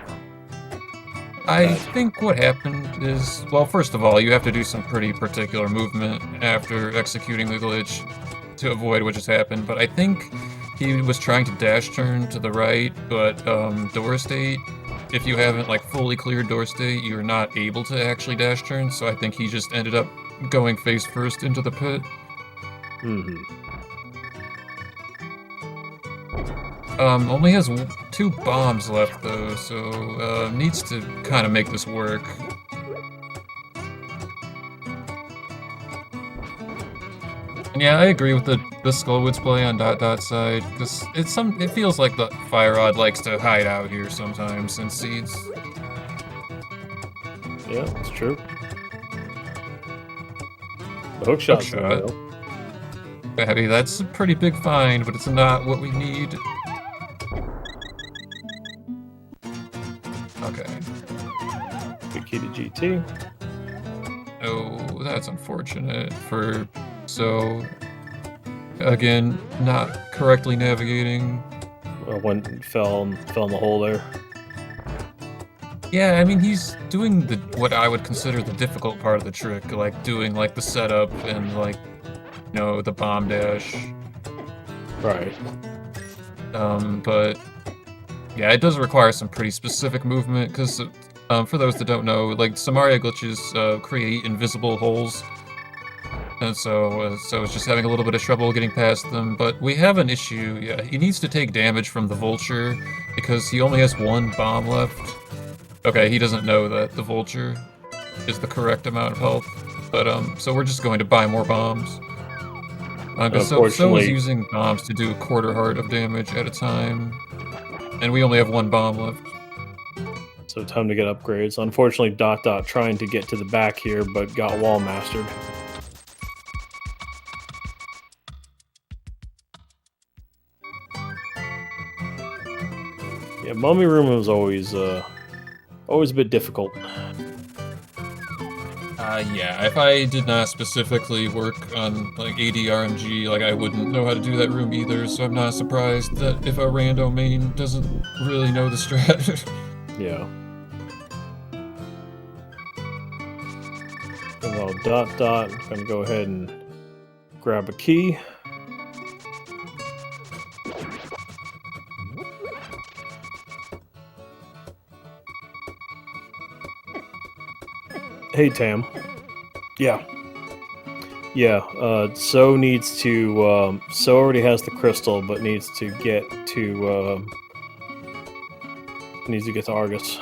I think what happened is, well, first of all, you have to do some pretty particular movement after executing the glitch to avoid what just happened, but I think he was trying to dash turn to the right, but door state if you haven't like fully cleared door state, you're not able to actually dash turn. So I think he just ended up going face first into the pit. Mm-hmm. Only has 2 bombs left though, so needs to kind of make this work. And yeah, I agree with the Skullwoods play on dot's side, because it feels like the Fire Rod likes to hide out here sometimes in seeds. Yeah, that's true. The hook shot. Betty, that's a pretty big find, but it's not what we need. Okay. Big key to GT. Oh, that's unfortunate for So, again, not correctly navigating. One fell in the hole there. Yeah, I mean, he's doing what I would consider the difficult part of the trick, like doing like the setup and like, you know, the bomb dash. Right. But yeah, it does require some pretty specific movement because, for those that don't know, like Samaria glitches create invisible holes. And so it's just having a little bit of trouble getting past them. But we have an issue. Yeah, he needs to take damage from the Vulture because he only has 1 bomb left. Okay, he doesn't know that the Vulture is the correct amount of health. But so we're just going to buy more bombs. So is using bombs to do a 1/4 heart of damage at a time, and we only have 1 bomb left. So time to get upgrades. Unfortunately, dot trying to get to the back here, but got wall mastered. Yeah, Mummy Room was always a bit difficult. Yeah, if I did not specifically work on like ADRMG, like I wouldn't know how to do that room either, so I'm not surprised that if a rando main doesn't really know the strat. Yeah. Well, dot, I'm gonna go ahead and grab a key. Hey, Tam. Yeah. So needs to, So already has the crystal, but needs to get to, Argus.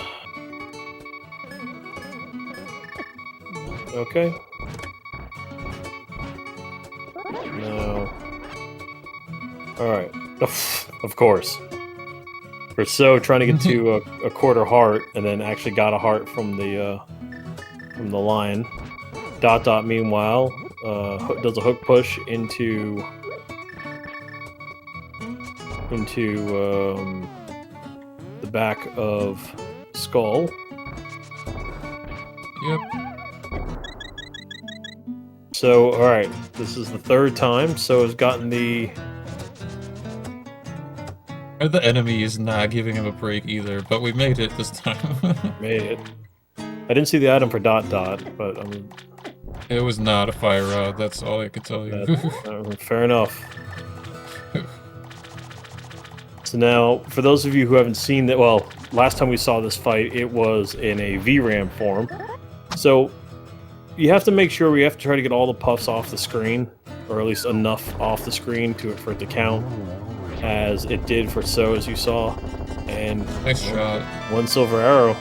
Okay. No. Alright. Of course. For So trying to get to a 1/4 heart, and then actually got a heart from the line. Dot meanwhile does a hook push into the back of Skull. Yep. So alright, this is the 3rd time So has gotten the enemy is not giving him a break either, but we made it this time. Made it. I didn't see the item for dot, but I mean... It was not a fire rod, that's all I could tell you. Fair enough. So now, for those of you who haven't seen that, well, last time we saw this fight, it was in a VRAM form. So, you have to make sure we have to try to get all the puffs off the screen, or at least enough off the screen for it to count, as it did for So, as you saw. And nice shot. 1 silver arrow.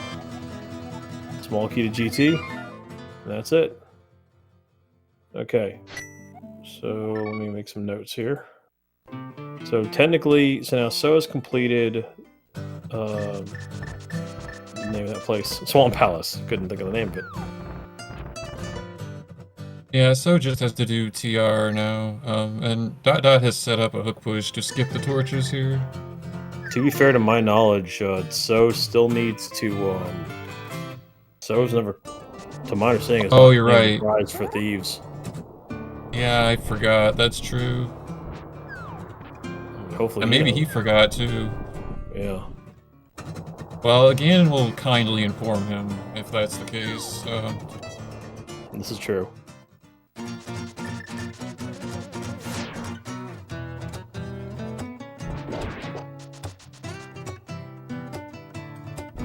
Small key to GT. That's it. Okay. So let me make some notes here. So technically, so now So has completed the name of that place. Swamp Palace. Couldn't think of the name of it. Yeah, So just has to do TR now. And dot has set up a hook push to skip the torches here. To be fair to my knowledge, So still needs to So's never, to my understanding, is you're right. Prize for thieves. Yeah, I forgot. That's true. Hopefully, and maybe he forgot too. Yeah. Well, again, we'll kindly inform him if that's the case. This is true.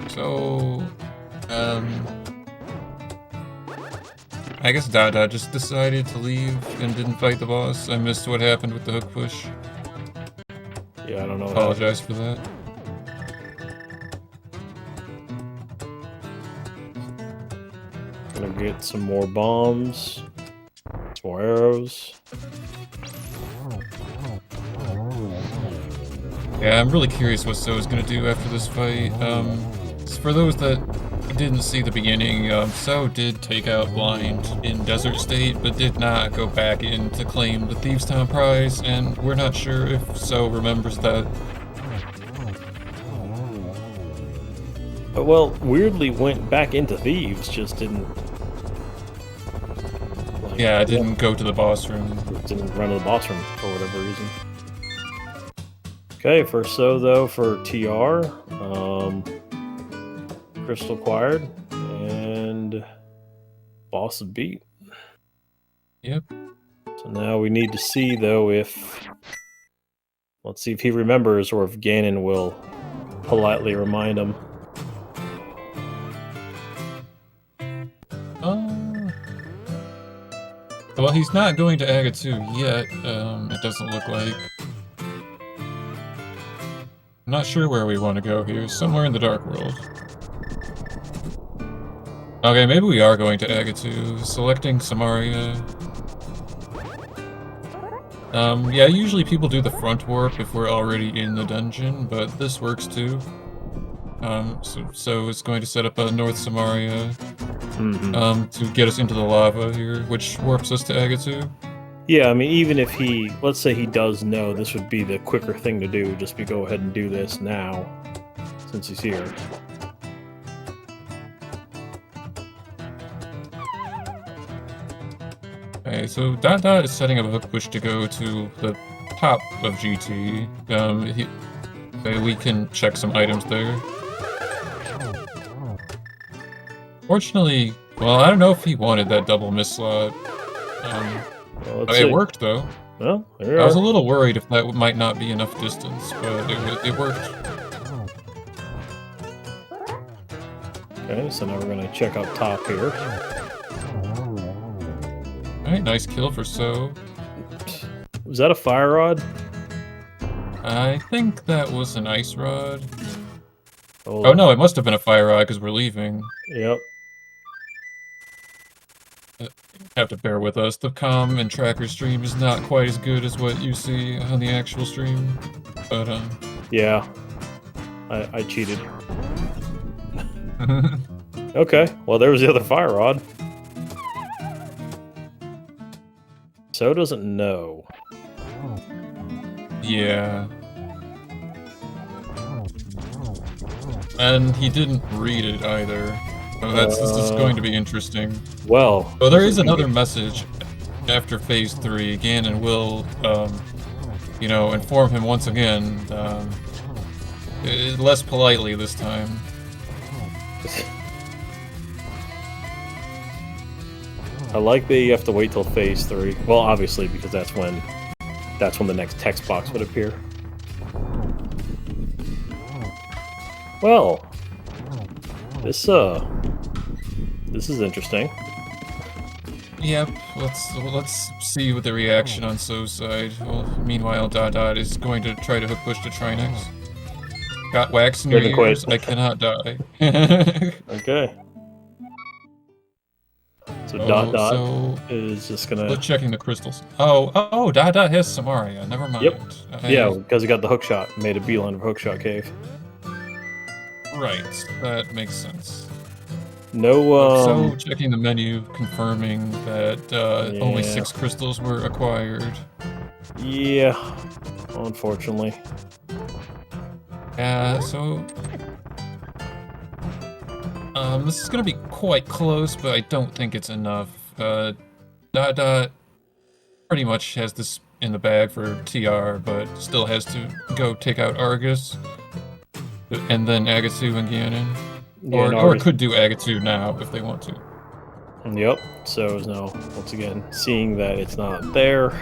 So so, I guess dotdot just decided to leave and didn't fight the boss. I missed what happened with the hook push. Yeah, I don't know. Apologize for that. Gonna get some more bombs, some more arrows. Yeah, I'm really curious what So is gonna do after this fight. For those that didn't see the beginning, So did take out Blind in Desert State, but did not go back in to claim the Thieves' Town prize, and we're not sure if So remembers that. Well, weirdly went back into Thieves, just didn't... Like, Yeah, I didn't go to the boss room. Didn't run to the boss room for whatever reason. Okay, for So though, for TR, Crystal acquired, and boss is beat. Yep. So now we need to see though if... Let's see if he remembers or if Ganon will politely remind him. Well, he's not going to Agatu yet, it doesn't look like. I'm not sure where we want to go here, somewhere in the Dark World. Okay, maybe we are going to Agatu, selecting Samaria. Yeah, usually people do the front warp if we're already in the dungeon, but this works too. So it's going to set up a North Samaria to get us into the lava here, which warps us to Agatu. Yeah, I mean, even if he, let's say he does know, this would be the quicker thing to do, just be go ahead and do this now, since he's here. Okay, so dotdot is setting up a hook push to go to the top of GT. Okay, we can check some items there. Fortunately, well, I don't know if he wanted that double miss slot. Well, It worked though. Well, there I was a little worried if that might not be enough distance, but it worked. Okay, so now we're gonna check up top here. Alright, nice kill for So. Was that a fire rod? I think that was an ice rod. Oh, Oh no, it must have been a fire rod because we're leaving. Yep. Have to bear with us. The comm and tracker stream is not quite as good as what you see on the actual stream, but Yeah. I cheated. Okay, well there was the other fire rod. So doesn't know. Yeah. And he didn't read it either. So this is going to be interesting. Well... Oh, there is another message after Phase 3. Ganon will, you know, inform him once again, less politely this time. I like that you have to wait till Phase 3. Well, obviously, because that's when the next text box would appear. Well, this is interesting. Yep, let's see what the reaction on So's side. Well, meanwhile, dotdot is going to try to hook push to Trinex. Got wax in your ears, I cannot die. Okay. So dotdot is just gonna... We're checking the crystals. Oh, dotdot has Samaria, never mind. Yep. Yeah, because he got the hookshot, made a beeline of hookshot cave. Right, that makes sense. No, So, checking the menu, confirming that only 6 crystals were acquired. Yeah, unfortunately. Yeah, so... this is gonna be quite close, but I don't think it's enough. dotdot pretty much has this in the bag for TR, but still has to go take out Argus. And then Agatu and Ganon. Or could do Agatu now if they want to. Yep. So now, once again, seeing that it's not there.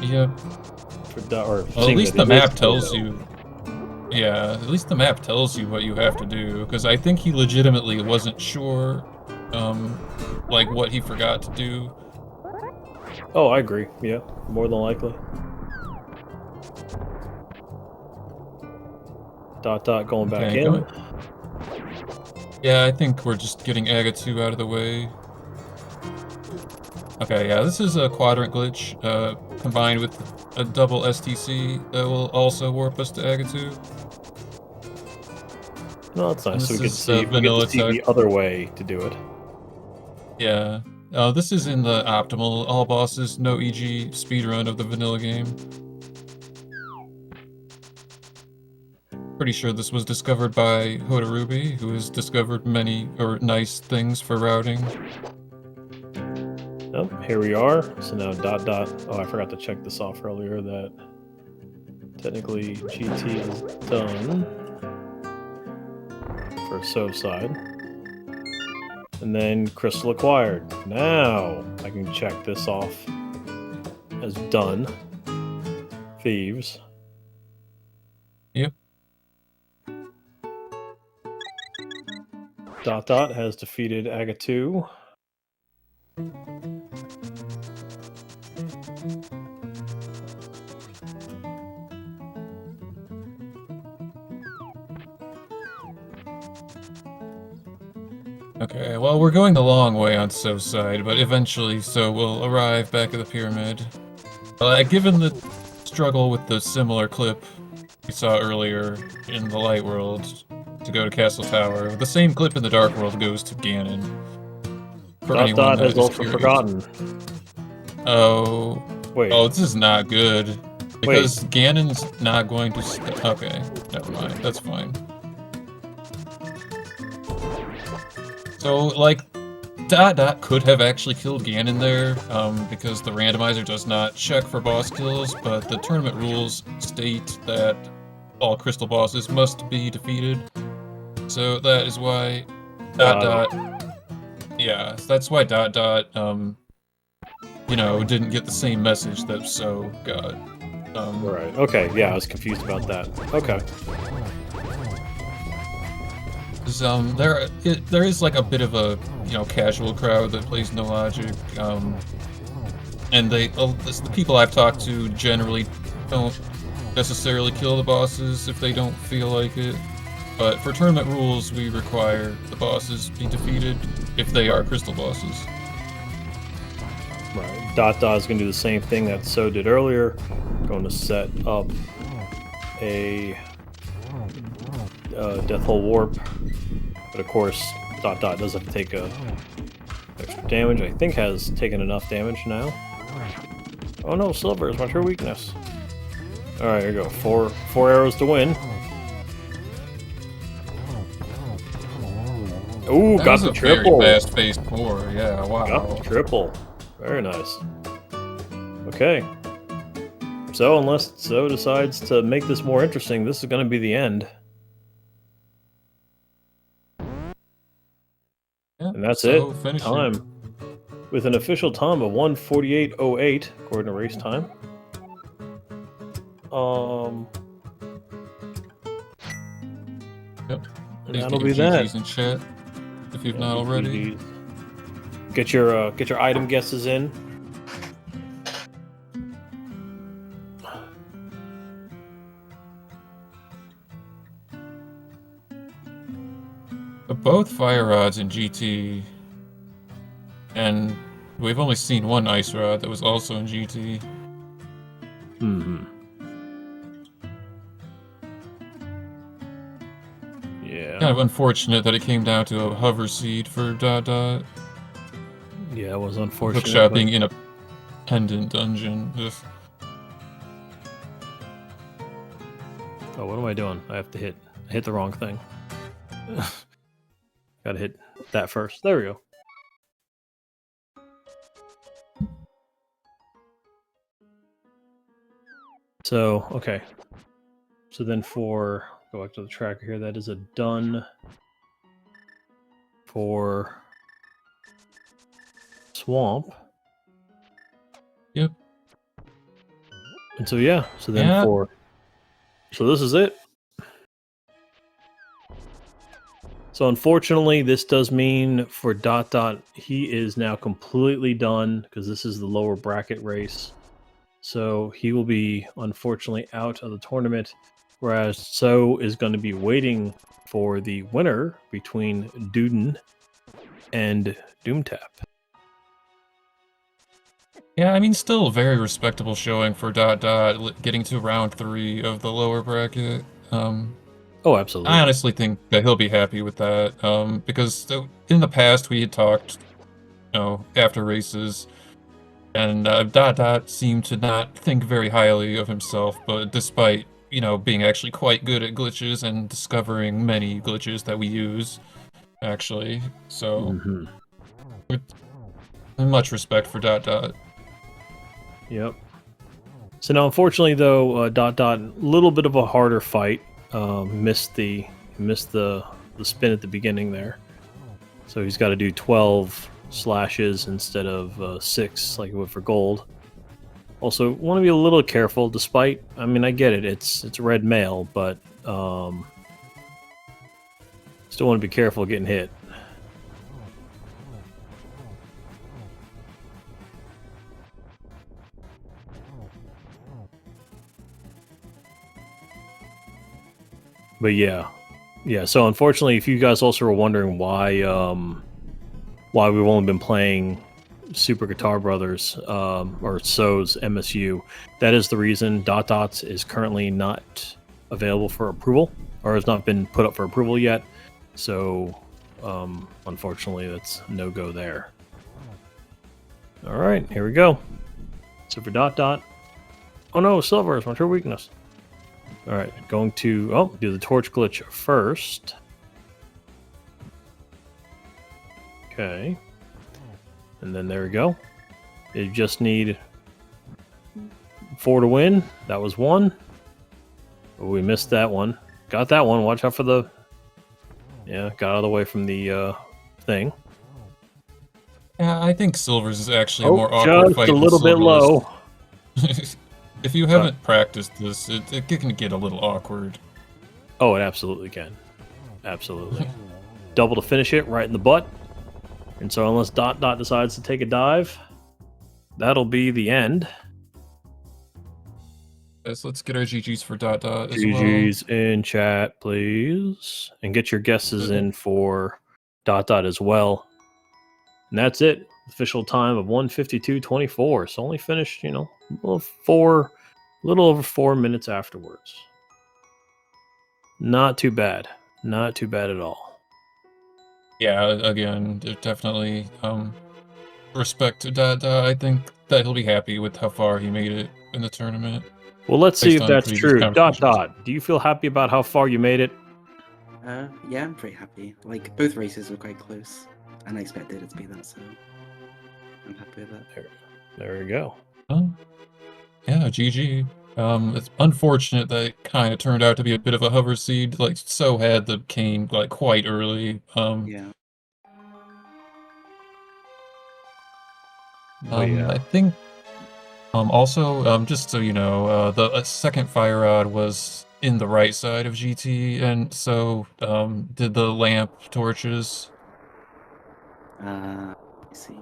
Yep. Well, at least the map tells you Yeah, at least the map tells you what you have to do, because I think he legitimately wasn't sure, like, what he forgot to do. Oh, I agree. Yeah, more than likely. Dot going back Okay, in. Yeah, I think we're just getting Aga 2 out of the way. Okay, yeah, this is a quadrant glitch, combined with a double STC that will also warp us to Aga 2. No, that's And nice. So this we get to is see vanilla tech. the other way to do it. Yeah. This is in the optimal all bosses, no EG speedrun of the vanilla game. Pretty sure this was discovered by Hodarubi, who has discovered many nice things for routing. Oh, here we are. So now dot. Oh, I forgot to check this off earlier. That technically GT is done for SO side. And then crystal acquired. Now I can check this off as done. Thieves. Yep. Dot has defeated Aga 2. Okay, well, we're going the long way on So's side, but eventually So will arrive back at the pyramid. Given the struggle with the similar clip we saw earlier in the Light World to go to Castle Tower, the same clip in the Dark World goes to Ganon. For anyone Dot that has is also curious. forgotten. Oh. Wait. Oh, this is not good. Because Ganon's not going to... Okay, never mind. That's fine. So, like, Dot could have actually killed Ganon there, because the randomizer does not check for boss kills, but the tournament rules state that all crystal bosses must be defeated. So that is why Dot... Yeah, that's why Dot, you know, didn't get the same message that So got. Right. Okay. Yeah, I was confused about that. Okay. There is like a bit of a, you know, casual crowd that plays No Logic, and the people I've talked to generally don't necessarily kill the bosses if they don't feel like it. But for tournament rules, we require the bosses be defeated if they are crystal bosses. Right. Dot is going to do the same thing that So did earlier. Going to set up a Death Hole Warp. But of course, Dot does have to take a extra damage. I think has taken enough damage now. Oh no, silver is my true weakness. Alright, here we go. Four arrows to win. Ooh, got the triple. Very fast-paced core, yeah, wow. Got the triple. Very nice. Okay. So, unless So decides to make this more interesting, this is going to be the end. Yeah, And that's So it. finishing. Time. With an official time of 1:48:08, according to race time. Yep. And that'll be that. GGs in chat if you've not already. Get your item guesses in. But both fire rods in GT, and we've only seen one ice rod that was also in GT. Yeah. Kind of unfortunate that it came down to a hover seed for Dot. Yeah, it was unfortunate. Hookshot being in a pendant dungeon. Ugh. Oh, what am I doing? I have to hit the wrong thing. Gotta hit that first. There we go. So, okay. So then go back to the tracker here, that is a done for Swamp. Yep. And so, yeah, so then so this is it. So unfortunately, this does mean for dotdot, he is now completely done because this is the lower bracket race. So he will be unfortunately out of the tournament, whereas So is going to be waiting for the winner between Duden and Doomtap. Yeah, I mean, still very respectable showing for dotdot getting to round 3 of the lower bracket. Oh, absolutely. I honestly think that he'll be happy with that, because in the past we had talked, after races, and dotdot seemed to not think very highly of himself, but despite, being actually quite good at glitches and discovering many glitches that we use, actually. So, with much respect for dotdot. Yep. So now, unfortunately, though, dotdot, a little bit of a harder fight. Missed the spin at the beginning there, so he's got to do 12 slashes instead of 6 like he would for gold. Also, want to be a little careful. Despite, I mean, I get it. It's red mail, but still want to be careful getting hit. But yeah. So unfortunately, if you guys also were wondering why we've only been playing Super Guitar Brothers or So's MSU, that is the reason. Dotdot is currently not available for approval, or has not been put up for approval yet. So unfortunately, that's no go there. All right, here we go. So for dotdot, oh no, silver is my true weakness. All right, going to do the torch glitch first. Okay, and then there we go. You just need 4 to win. That was 1. Oh, we missed that one. Got that one. Watch out for the. Yeah, got out of the way from the thing. Yeah, I think silver's is actually a more awkward fight. Just a little bit low. If you haven't practiced this, it can get a little awkward. Oh, it absolutely can. Absolutely. Double to finish it right in the butt. And so unless dotdot decides to take a dive, that'll be the end. Yes, let's get our GGs for dotdot as well. GGs in chat, please. And get your guesses in for dotdot as well. And that's it. Official time of 1:52:24. So only finished, a little over 4 minutes afterwards. Not too bad. Not too bad at all. Yeah, again, definitely respect to dotdot. I think that he'll be happy with how far he made it in the tournament. Well, let's see if that's true. Dotdot, do you feel happy about how far you made it? Yeah, I'm pretty happy. Like, both races were quite close, and I expected it to be that, so I'm happy with that. There we go. Yeah, GG. It's unfortunate that it kind of turned out to be a bit of a hover seed. Like, So had the cane like quite early. Yeah. I think. Also, just so you know, the second fire rod was in the right side of GT, and so did the lamp torches. I see.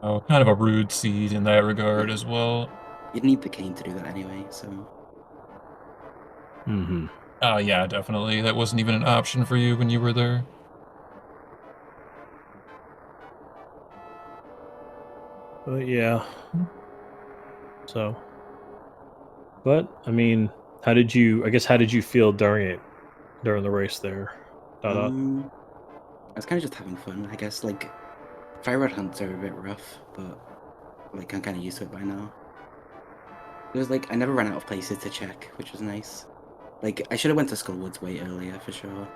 Oh, kind of a rude seed in that regard as well. You'd need the cane to do that anyway, so. Yeah, definitely. That wasn't even an option for you when you were there. Yeah. So, but I mean, how did you feel during the race there? I was kind of just having fun, I guess. Like, fire rod hunts are a bit rough, but like I'm kind of used to it by now. It was like I never ran out of places to check, which was nice. Like, I should have went to Skullwoods way earlier for sure.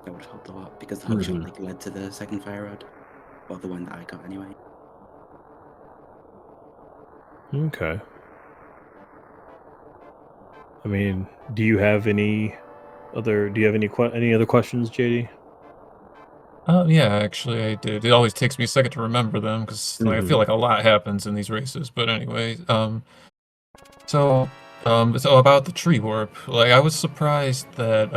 That would have helped a lot because the hookshot like led to the second fire rod, or the one that I got anyway. Okay. I mean, do you have any other questions, JD? Yeah, actually I did. It always takes me a second to remember them because I feel like a lot happens in these races. But anyway, so about the tree warp, like I was surprised that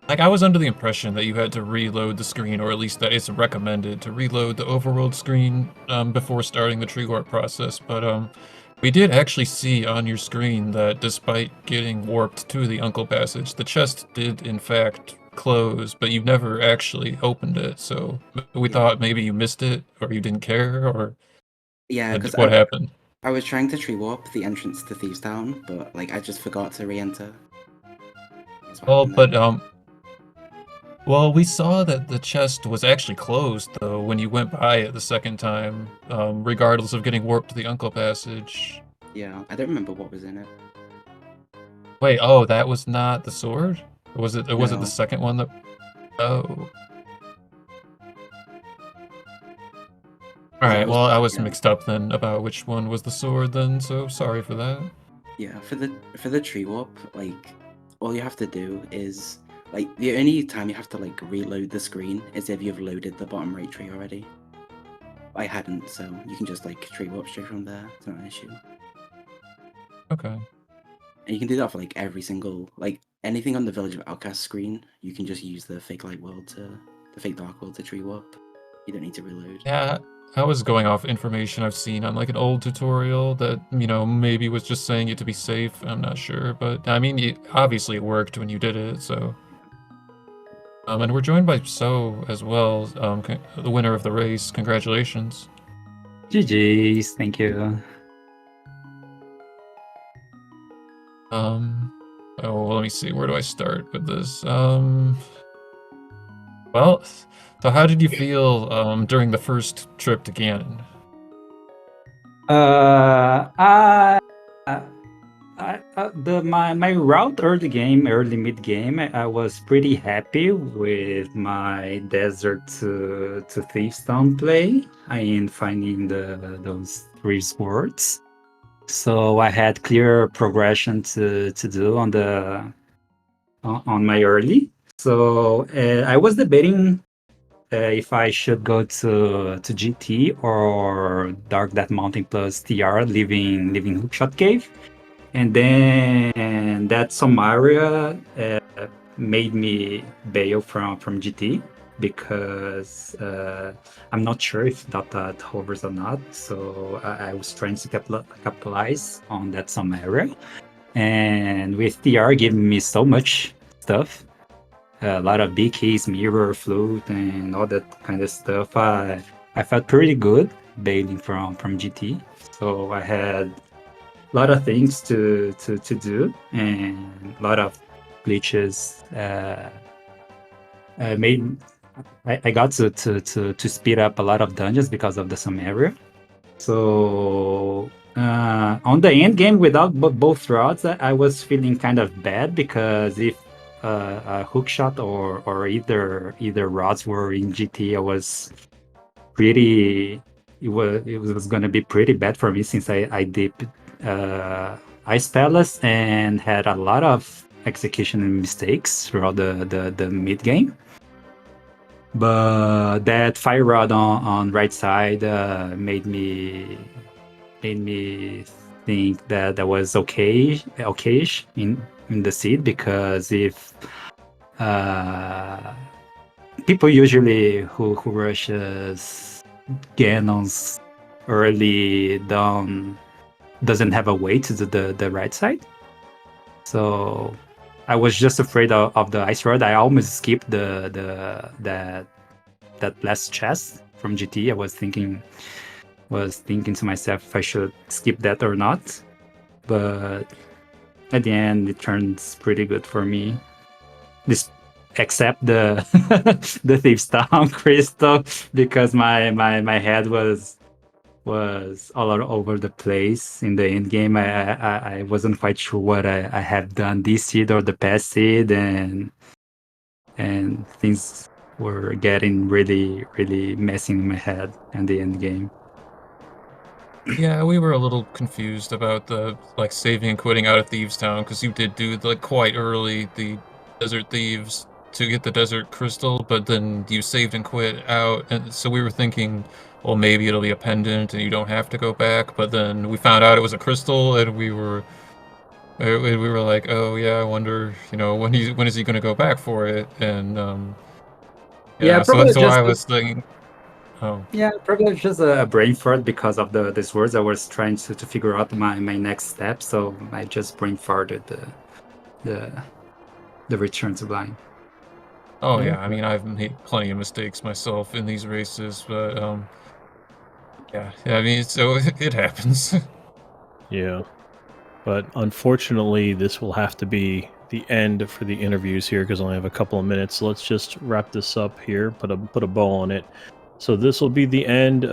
Like, I was under the impression that you had to reload the screen, or at least that it's recommended to reload the overworld screen before starting the tree warp process, but we did actually see on your screen that despite getting warped to the Uncle Passage, the chest did in fact close, but you never actually opened it, so we thought maybe you missed it, or you didn't care, or Yeah, because what happened? I was trying to tree warp the entrance to Thieves Town, but like I just forgot to re-enter. That's what Well, happened there. but well, we saw that the chest was actually closed, though, when you went by it the second time, regardless of getting warped to the Uncle Passage. Yeah, I don't remember what was in it. Wait, oh, that was not the sword? Or was it the No. second one that... Oh. Yeah, it Alright, was, well, I was yeah. mixed up then about which one was the sword then, so sorry for that. Yeah, for the tree warp, like all you have to do is like the only time you have to like reload the screen is if you've loaded the bottom right tree already. I hadn't, so you can just like tree warp straight from there. It's not an issue. Okay. And you can do that for like every single like anything on the Village of Outcast screen. You can just use the fake light world the fake dark world to tree warp. You don't need to reload. Yeah, I was going off information I've seen on like an old tutorial that, you know, maybe was just saying it to be safe. I'm not sure, but I mean, obviously it worked when you did it, so... and we're joined by So as well, the winner of the race. Congratulations. GG's, thank you. Oh, let me see. Where do I start with this? Well, so how did you feel during the first trip to Ganon? My route early game, early mid game, I was pretty happy with my desert to Thieves Town play in finding those 3 swords. So I had clear progression to do on my early. So I was debating if I should go to GT or Dark That Mountain plus TR, leaving Hookshot Cave. And then that Samaria made me bail from GT because I'm not sure if dotdot hovers or not. So I was trying to capitalize on that Samaria. And with TR giving me so much stuff, a lot of big keys, mirror, flute, and all that kind of stuff, I felt pretty good bailing from GT. So I had a lot of things to do and a lot of glitches. I got to speed up a lot of dungeons because of the Samaria. So on the end game without both rods, I was feeling kind of bad because if a hookshot or either rods were in GT, I was pretty. It was gonna be pretty bad for me since I dipped Ice Palace and had a lot of execution mistakes throughout the mid game. But that fire rod on right side made me think that was okayish in the seed, because if people usually who rushes Ganon's early down doesn't have a way to the right side. So I was just afraid of the ice rod. I almost skipped that last chest from GT. I was thinking to myself if I should skip that or not. But at the end, it turns pretty good for me. Except the the Thieves Town crystal, because my head was all over the place in the end game. I wasn't quite sure what I have done this seed or the past seed, and things were getting really messy in my head in the end game. Yeah, we were a little confused about the like saving and quitting out of Thieves Town, because you did do like quite early the Desert Thieves to get the Desert Crystal, but then you saved and quit out, and so we were thinking, well, maybe it'll be a pendant and you don't have to go back, but then we found out it was a crystal, and we were We were like, oh yeah, I wonder, when is he gonna go back for it? And Yeah, yeah, so probably so just I was thinking, oh yeah, probably just a brain fart because of these words. I was trying to figure out my next step, so I just brain farted the the return to blind. oh Yeah. yeah, I mean I've made plenty of mistakes myself in these races, but yeah, I mean so it happens. Yeah. But unfortunately, this will have to be the end for the interviews here because I only have a couple of minutes. So let's just wrap this up here. Put a bow on it. So this will be the end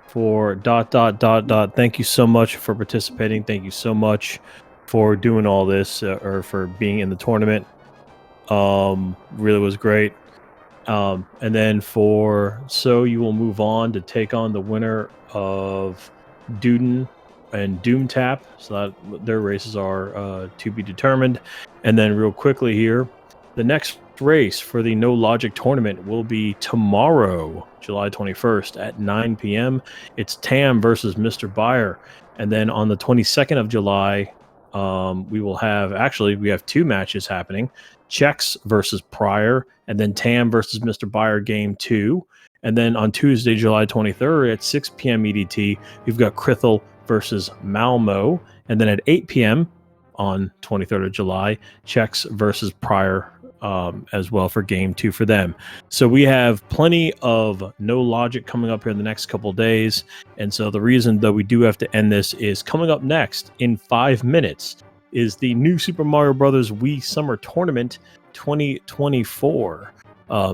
for dot dot dot dot. Thank you so much for participating. Thank you so much for doing all this or for being in the tournament. Really was great. And then so you will move on to take on the winner of Duden and Doom Tap. So that their races are to be determined. And then real quickly here, the next race for the No Logic tournament will be tomorrow, July 21st at 9 p.m. It's Tam versus Mr. Buyer. And then on the 22nd of July, we have two matches happening. Chex versus Pryor, and then Tam versus Mr. Buyer game 2. And then on Tuesday, July 23rd at 6 p.m. EDT, we've got Krithel versus Malmo. And then at 8 p.m. on 23rd of July, Chex versus Pryor as well for game 2 for them. So we have plenty of No Logic coming up here in the next couple of days. And so the reason that we do have to end this is coming up next in 5 minutes is the new Super Mario Brothers Wii Summer Tournament 2024.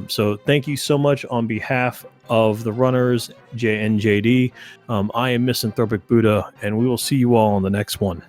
So thank you so much on behalf of the runners, JNJD. I am Misanthropic Buddha, and we will see you all on the next one.